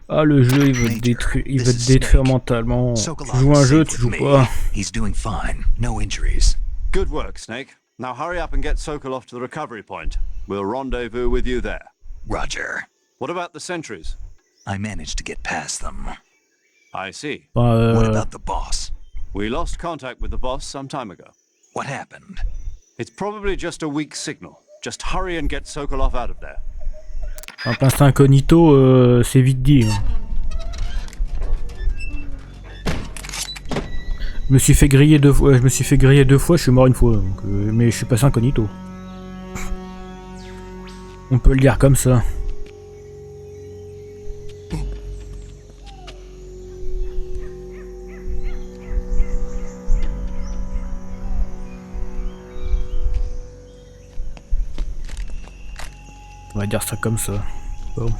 A: Ah, le jeu, il veut te détruire mentalement. Tu joues un jeu, tu joues pas.
B: He's doing fine. No injuries.
D: Good work, Snake. Now hurry up and get Sokolov to the recovery point. We'll rendezvous with you there.
B: Roger.
D: What about the sentries?
B: I managed to get past them.
D: I see.
B: What about the boss?
D: We lost contact with the boss some time ago.
B: What happened?
D: It's probably just a weak signal. Just hurry and get Sokolov out of there.
A: Un pince incognito, c'est vite dit. Je me suis fait griller deux fois, je suis mort une fois, donc, mais je suis passé incognito. On peut le dire comme ça. On va dire ça comme ça. Bon.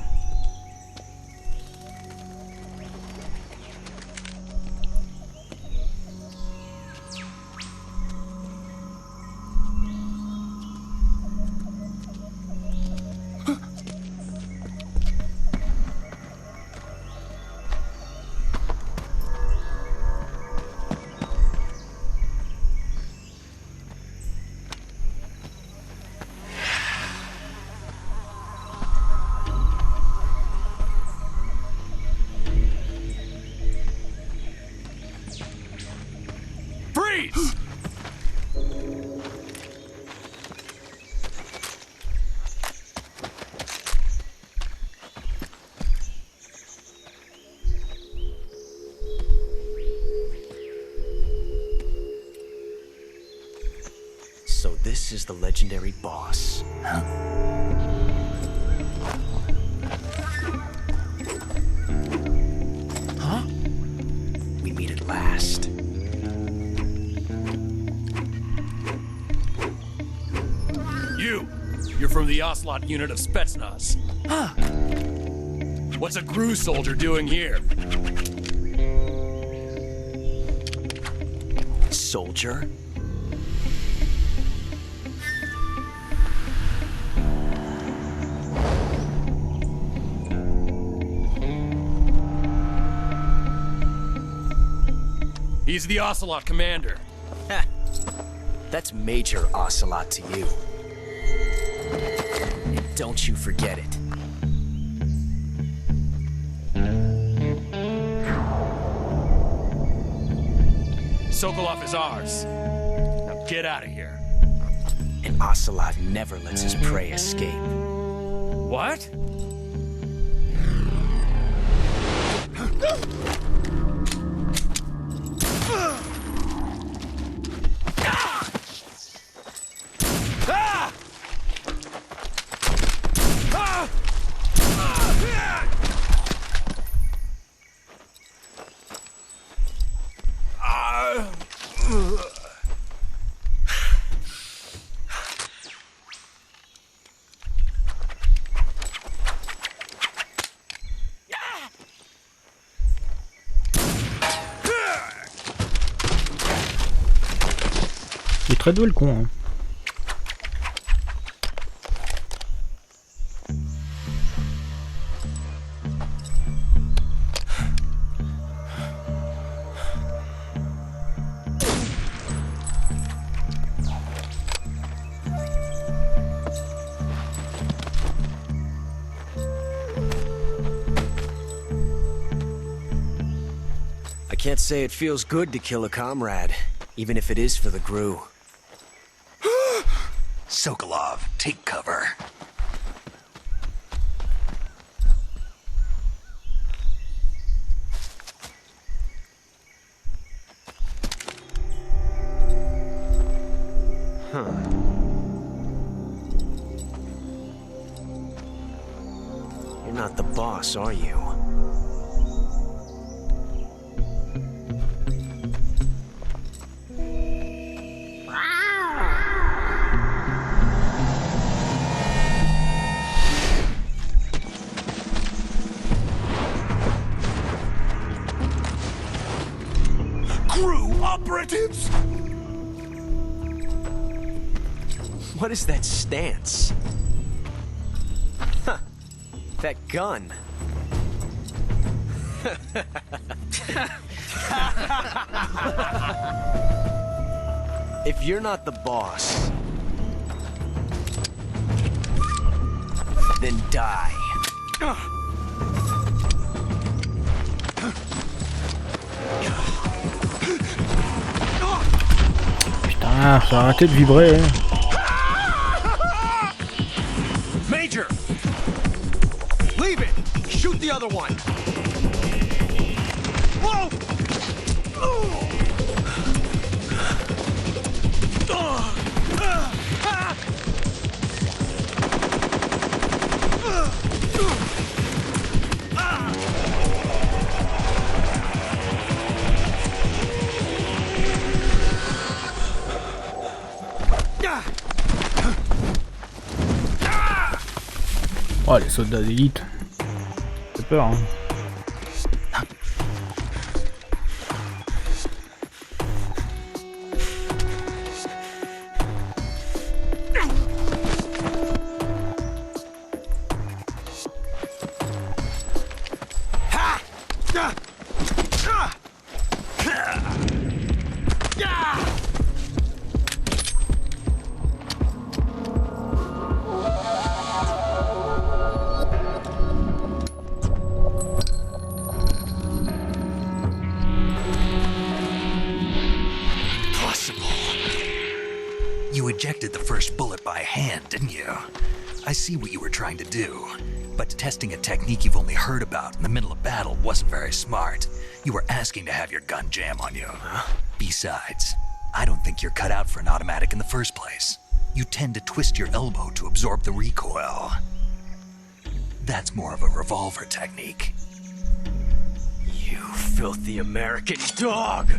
F: This is the legendary boss. Huh? We meet at last.
I: You're from the Ocelot unit of Spetsnaz.
F: Huh.
I: What's a GRU soldier doing here?
F: Soldier?
I: He's the Ocelot commander.
F: Ha! That's Major Ocelot to you. And don't you forget it.
I: Sokolov is ours. Now get out of here.
F: And Ocelot never lets his prey escape.
I: What?
A: Il est très doué le con, hein.
F: I can't say it feels good to kill a comrade, even if it is for the GRU.
B: Sokolov, take cover.
F: Huh. You're not the boss, are you?
B: Operatives?
F: What is that stance? Huh. That gun. If you're not the boss, then die.
A: Putain, faut arrêter de vibrer. Hein.
I: Major! Leave it! Shoot the other one! Whoa!
A: Oh, les soldats d'élite. C'est peur, hein.
B: You ejected the first bullet by hand, didn't you? I see what you were trying to do, but testing a technique you've only heard about in the middle of battle wasn't very smart. You were asking to have your gun jam on you. Besides, I don't think you're cut out for an automatic in the first place. you tend to twist your elbow to absorb the recoil. That's more of a revolver technique.
E: You filthy American dog!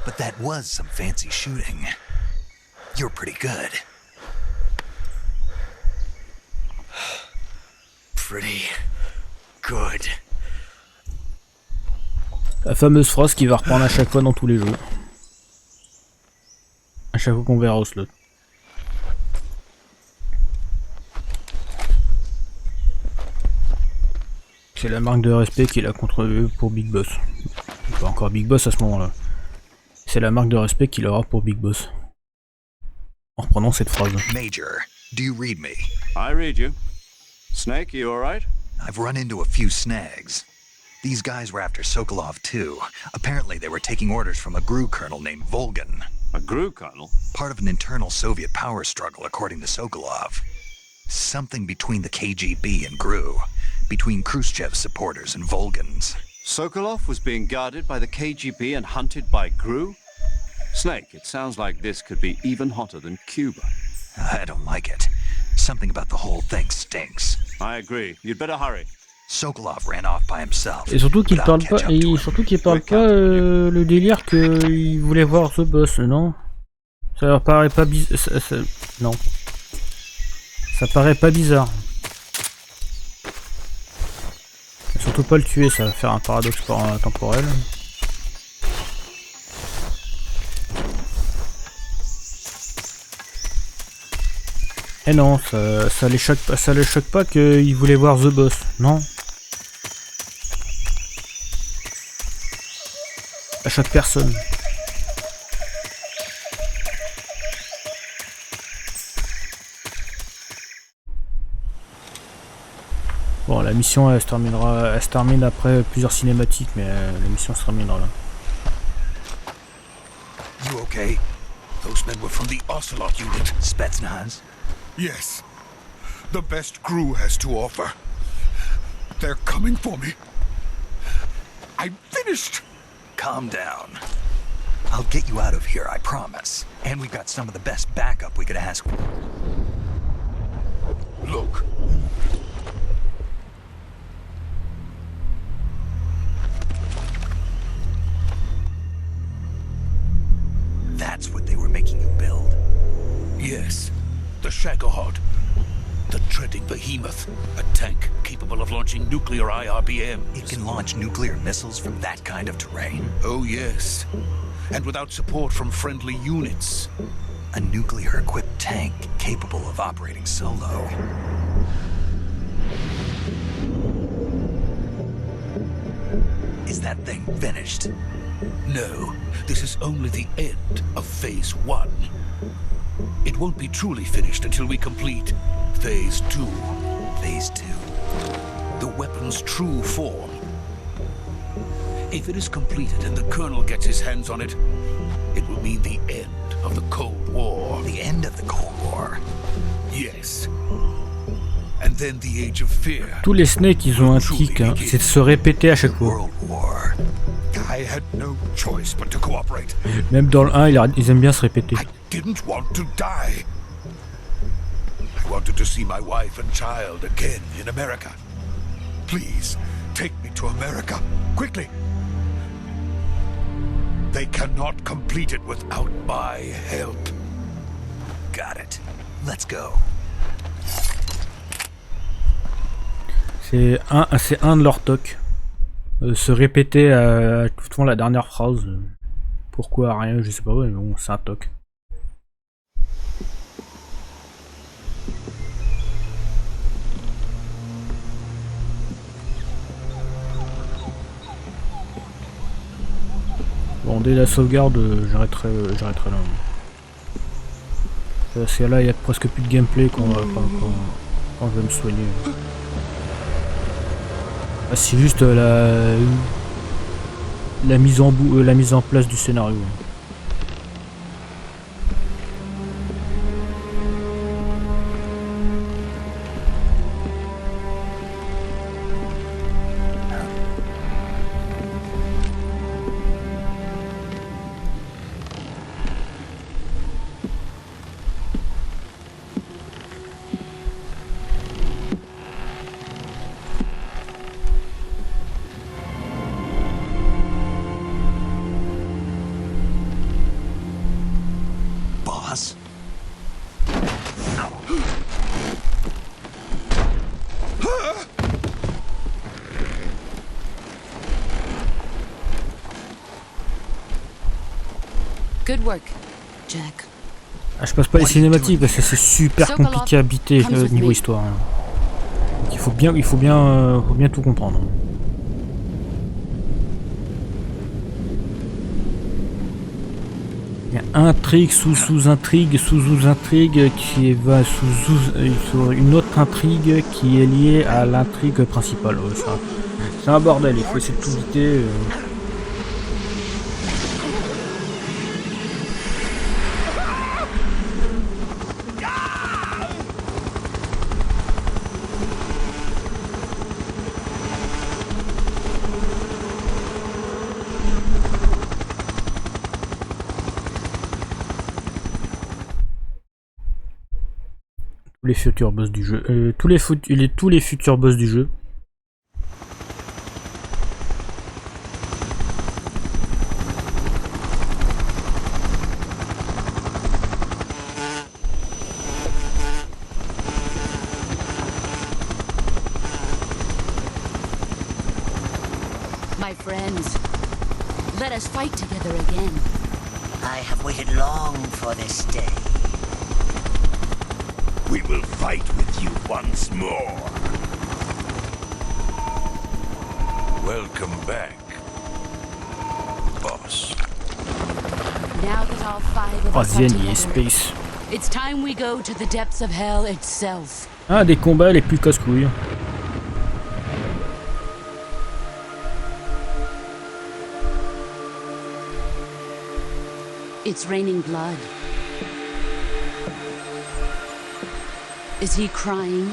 B: But that was some fancy shooting. You're pretty good.
E: Pretty good.
A: La fameuse phrase qui va reprendre à chaque fois dans tous les jeux. À chaque fois qu'on verra au slot. C'est la marque de respect qu'il a contre eux pour Big Boss. Pas encore Big Boss à ce moment-là. C'est la marque de respect qu'il aura pour Big Boss. En reprenant cette phrase.
B: Major, do you read me?
D: I read you. Snake, you alright?
B: I've run into a few snags. These guys were after Sokolov too. Apparently they were taking orders from a GRU colonel named Volgan.
D: A GRU colonel?
B: Part of an internal Soviet power struggle, according to Sokolov. Something between the KGB and GRU. Between Khrushchev's supporters and Volgan's.
D: Sokolov was being guarded by the KGB and hunted by GRU? Snake, it sounds like this could be even hotter than Cuba.
B: I don't like it. Something about the whole thing stinks.
D: I agree. You'd better hurry.
B: Sokolov ran off by himself.
A: Et surtout qu'il parle pas, le délire qu'il voulait voir The Boss, non? Ça leur paraît pas bizarre. Non. Ça paraît pas bizarre. Surtout pas le tuer, ça va faire un paradoxe temporel. Et non, ça les choque pas qu'ils voulaient voir The Boss, non? Ça choque personne. Bon, la mission elle se termine après plusieurs cinématiques, mais la mission se terminera là.
J: You okay? Those men were from the Ocelot unit.
B: Spetsnaz?
J: Yes. The best GRU has to offer. They're coming for me. I'm finished!
B: Calm down. I'll get you out of here, I promise. And we've got some of the best backup we could ask.
J: Look.
B: That's what they were making you build.
J: Yes. The Shagohod. The treading behemoth. A tank capable of launching nuclear IRBMs.
B: It can launch nuclear missiles from that kind of terrain.
J: Oh, yes. And without support from friendly units.
B: A nuclear-equipped tank capable of operating solo. Is that thing finished?
J: No, this is only the end of Phase 1. It won't be truly finished until we complete Phase 2.
B: Phase 2.
J: The weapon's true form. If it is completed and the Colonel gets his hands on it, it will mean the end of the Cold War.
B: The end of the Cold War?
J: Yes. And then the Age of Fear.
A: Tous les Snakes, ils ont un tic, hein. C'est de se répéter à chaque fois.
J: I had no choice but to cooperate.
A: Même dans le 1, ils aiment bien se répéter.
J: I didn't want to die. I wanted to see my wife and child again in America. Please, take me to America, quickly. They cannot complete it without my help.
B: Got it. Let's go.
A: C'est un de leurs tocs. Se répéter à tout le temps la dernière phrase. Pourquoi rien, je sais pas, mais bon, c'est un toc. Bon, dès la sauvegarde, j'arrêterai là. Parce que là, il y a presque plus de gameplay quand je vais me soigner. Ah, c'est juste la mise en place du scénario.
H: Good work, Jack.
A: Ah, je passe pas les cinématiques parce que c'est super compliqué à biter niveau histoire. Hein. Donc, il faut bien tout comprendre. Il y a intrigue sous-intrigue sous-intrigue qui va sur une autre intrigue qui est liée à l'intrigue principale. Ouais, c'est un bordel, il faut essayer de tout biter. Les futurs boss du jeu. Tous les futurs boss du jeu.
H: My friends, let us fight together again.
K: I have waited long for this day.
L: We will fight with you once more. Welcome back, boss.
H: Now that all 5 of us are together,
A: Space.
H: it's time we go to the depths of hell itself.
A: Ah, des combats les plus casse-couilles.
H: It's raining blood. Is he crying?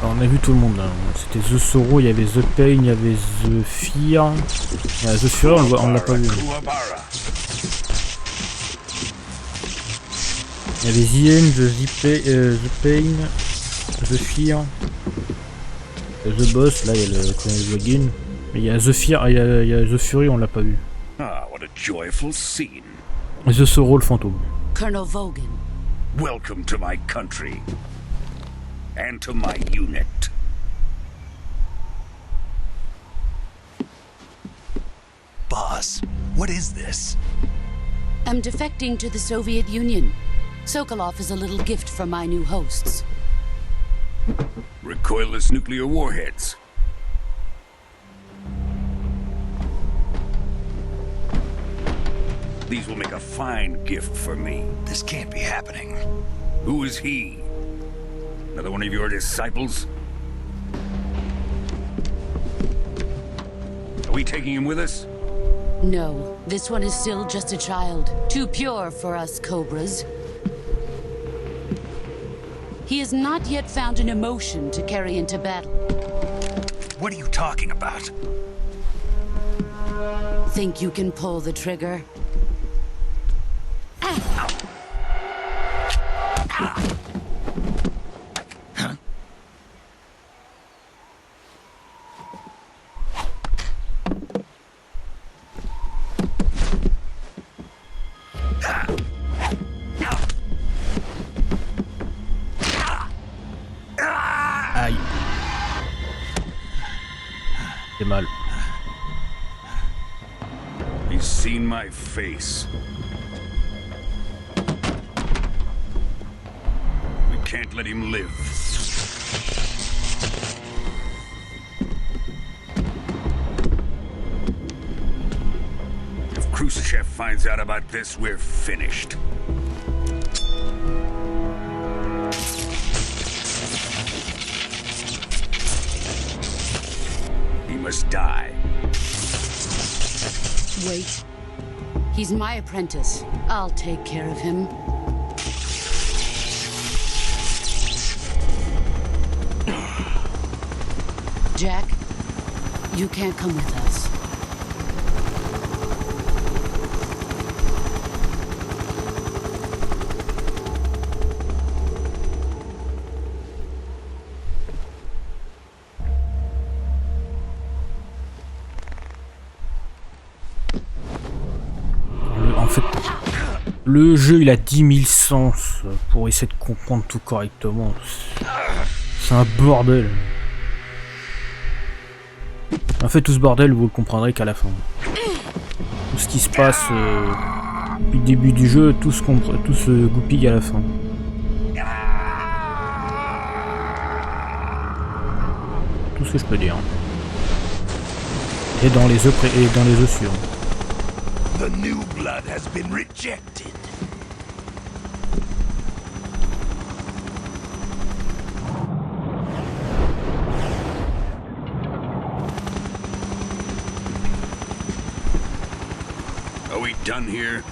A: Alors, on a vu tout le monde là. C'était The Sorrow, il y avait The Pain, il y avait The Fear. The Fear, on l'a pas vu. Il y avait The End, The Pain, The Fear, The Boss, là il y a le Colonel Login. Mais il y a The Fear, il y a The Fury, on l'a pas vu.
L: Ah, what a joyful scene.
A: The Sorrow, le fantôme.
H: Colonel Vogan.
L: Welcome to my country. And to my unit.
B: Boss, what is this?
H: I'm defecting to the Soviet Union. Sokolov is a little gift from my new hosts.
L: Recoilless nuclear warheads. These will make a fine gift for me.
B: This can't be happening.
L: Who is he? Another one of your disciples? Are we taking him with us?
H: No, this one is still just a child. Too pure for us Cobras. He has not yet found an emotion to carry into battle.
B: What are you talking about?
H: Think you can pull the trigger?
A: Aïe. C'est mal.
L: He's seen my face. We can't let him live. If Khrushchev finds out about this, we're finished. He must die.
H: Wait. He's my apprentice. I'll take care of him. Jack, you can't come with us.
A: Le jeu, il a 10 000 sens pour essayer de comprendre tout correctement. C'est un bordel. En fait, tout ce bordel, vous le comprendrez qu'à la fin. Tout ce qui se passe depuis le début du jeu, tout se goupille à la fin. Tout ce que je peux dire. Et dans les œufs sûrs.
J: The new blood has been rejected. Are we done here?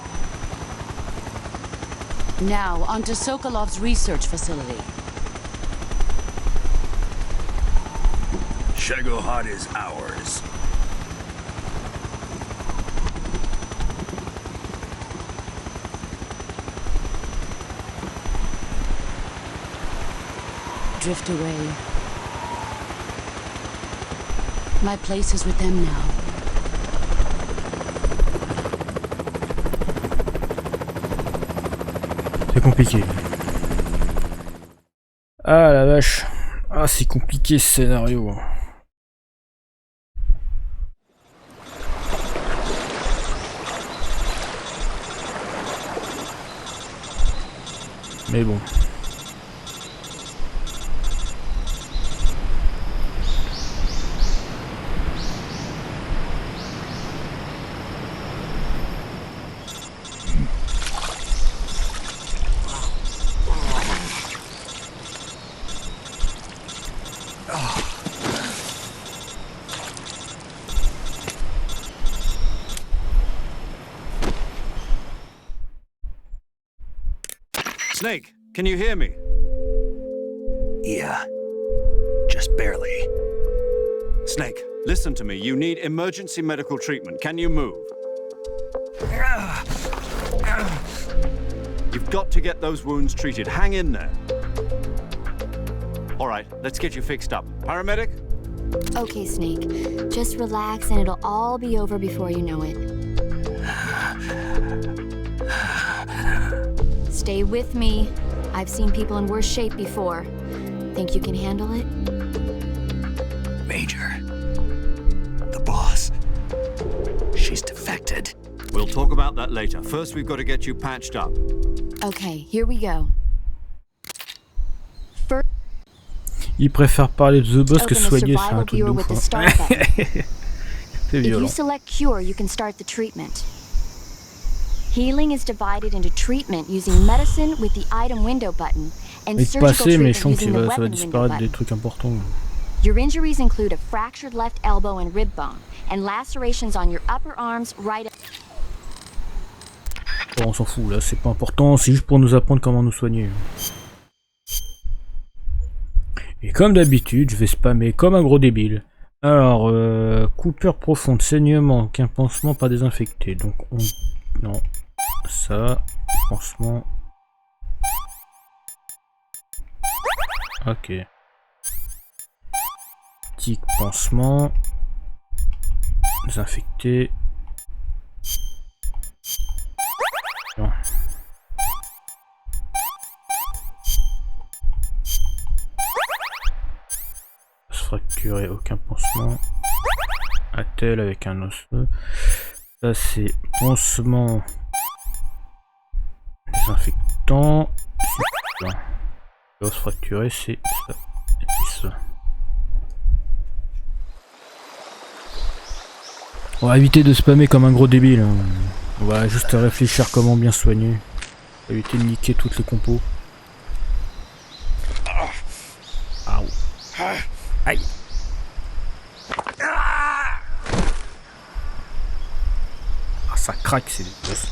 H: Now, onto Sokolov's research facility.
L: Shagohod is ours.
H: Drift away. My place is with them now.
A: C'est compliqué. Ah la vache. Ah c'est compliqué ce scénario. Mais bon.
D: Snake, can you hear me?
B: Yeah. Just barely.
D: Snake, listen to me. You need emergency medical treatment. Can you move? You've got to get those wounds treated. Hang in there. All right, let's get you fixed up. Paramedic?
G: Okay, Snake. Just relax and it'll all be over before you know it. Stay with me. I've seen people in worse shape before. Think you can handle it?
B: Major. The boss. She's defected.
D: We'll talk about that later. First, we've got to get you patched up.
G: Okay, here we go.
A: Il préfère parler de The Boss que soigner, c'est un truc de ouf. C'est
G: If
A: violent.
G: you select Cure, you can start the treatment. Healing is divided into treatment using medicine with the item window button and
A: Il
G: surgical
A: passé, mais
G: treatment
A: je sens que
G: using the
A: ça va
G: weapon window
A: disparaître des
G: button.
A: trucs importants.
G: Your injuries include a fractured left elbow and rib bone, and lacerations on your upper arms, right.
A: Bon, on s'en fout là, c'est pas important, c'est juste pour nous apprendre comment nous soigner. Et comme d'habitude, je vais spammer comme un gros débile. Alors, coupure profonde, saignement, qu'un pansement pas désinfecté. Donc on... Non. Ça, pansement. Ok. Tic, pansement. Désinfecté. Non. Se fracturer, aucun pansement. Attel avec un osseux. Ça c'est pansement. Désinfectant. Super. L'os fracturé c'est ça. Et puis ça. On va éviter de spammer comme un gros débile. Hein. On va juste réfléchir comment bien soigner. On va éviter de niquer toutes les compos. Aouh. Aïe. Ah, ça craque, c'est dégueulasse.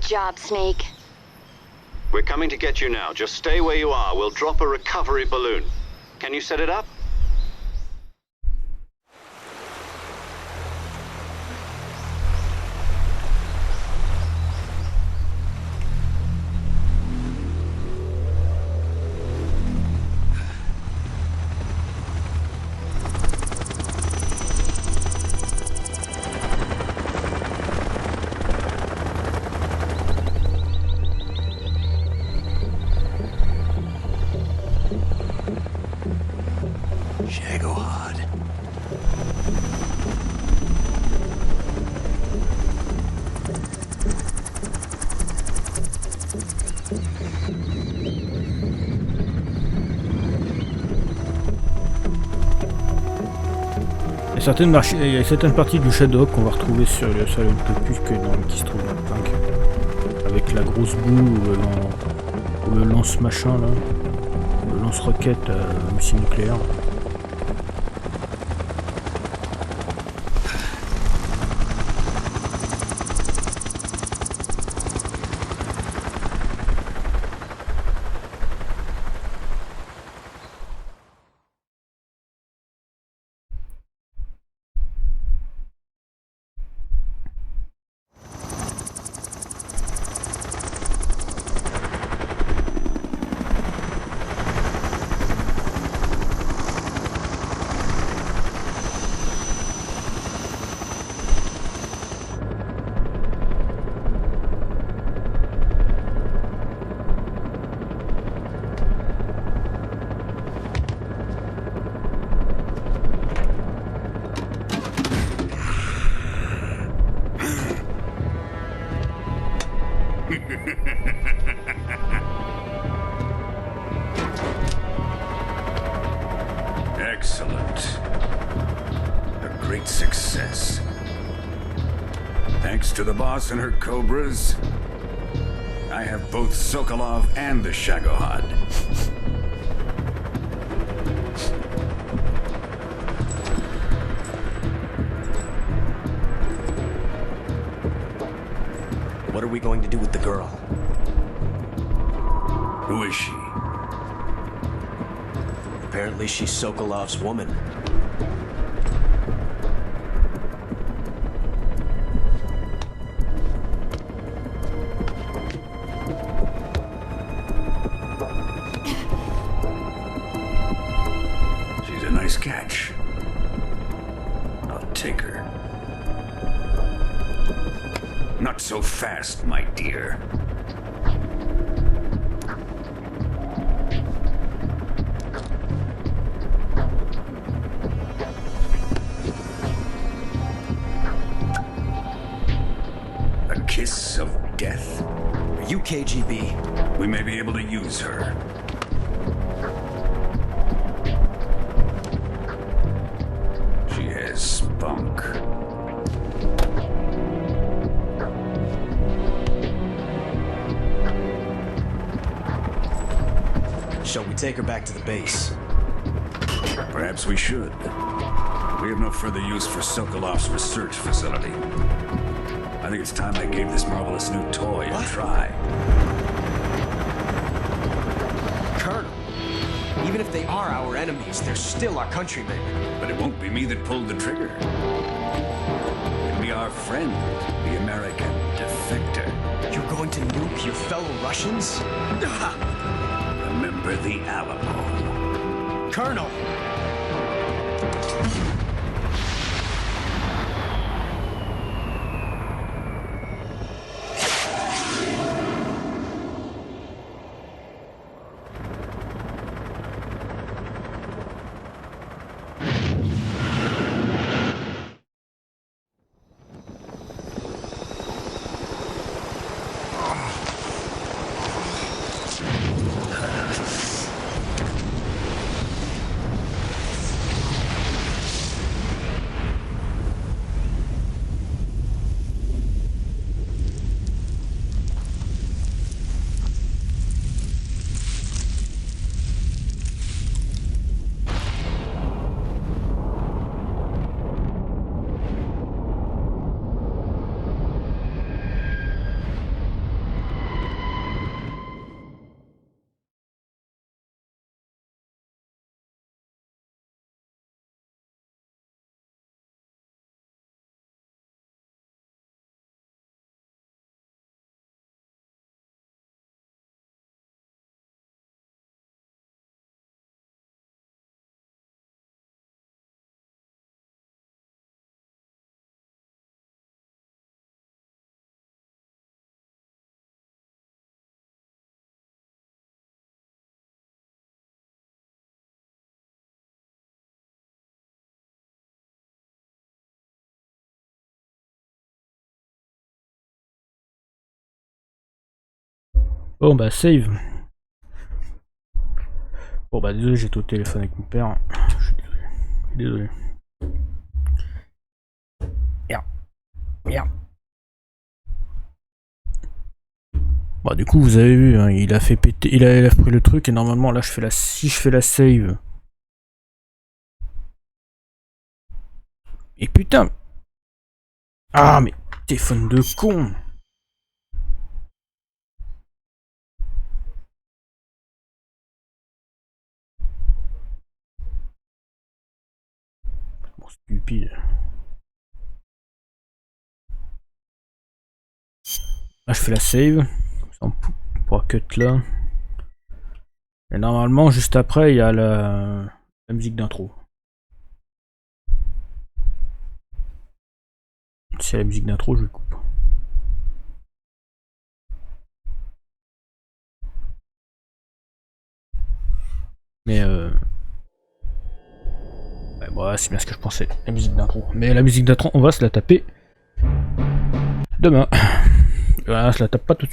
G: job, Snake.
C: We're coming to get you now. Just stay where you are. We'll drop a recovery balloon. Can you set it up?
A: Il y a certaines parties du Shadow qu'on va retrouver sur le sol un peu plus que dans le qui se trouve dans le tank. Avec la grosse boue ou le lance-machin là. Le lance-roquette missile nucléaire.
L: Excellent. A great success. Thanks to the boss and her cobras, I have both Sokolov and the Shagohod.
E: What are we going to do with the girl?
L: Who is she?
E: Apparently she's Sokolov's woman.
L: She's a nice catch. I'll take her. Not so fast, my dear. A kiss of death?
E: Are you KGB?
L: We may be able to use her. She has spunk.
E: Shall we take her back to the base?
L: Perhaps we should. We have no further use for Sokolov's research facility. I think it's time I gave this marvelous new toy a try.
E: Colonel, even if they are our enemies, they're still our countrymen.
L: But it won't be me that pulled the trigger. It'll be our friend, the American defector.
E: You're going to nuke your fellow Russians?
L: Remember the Alamo.
E: Colonel!
A: Bon bah save. Bon bah désolé, j'étais au téléphone avec mon père. Je suis désolé. Merde. Merde. Bah du coup vous avez vu, hein, il a fait péter, il a pris le truc et normalement là si je fais la save. Et putain. Ah mais téléphone de con. Bon, stupide. Là je fais la save. On pourra cut là. Et normalement juste après il y a la musique d'intro. Si y a la musique d'intro je le coupe. Mais ouais, bon, c'est bien ce que je pensais, la musique d'intro. Mais la musique d'intro on va se la taper demain. Voilà, je la tape pas tout de suite.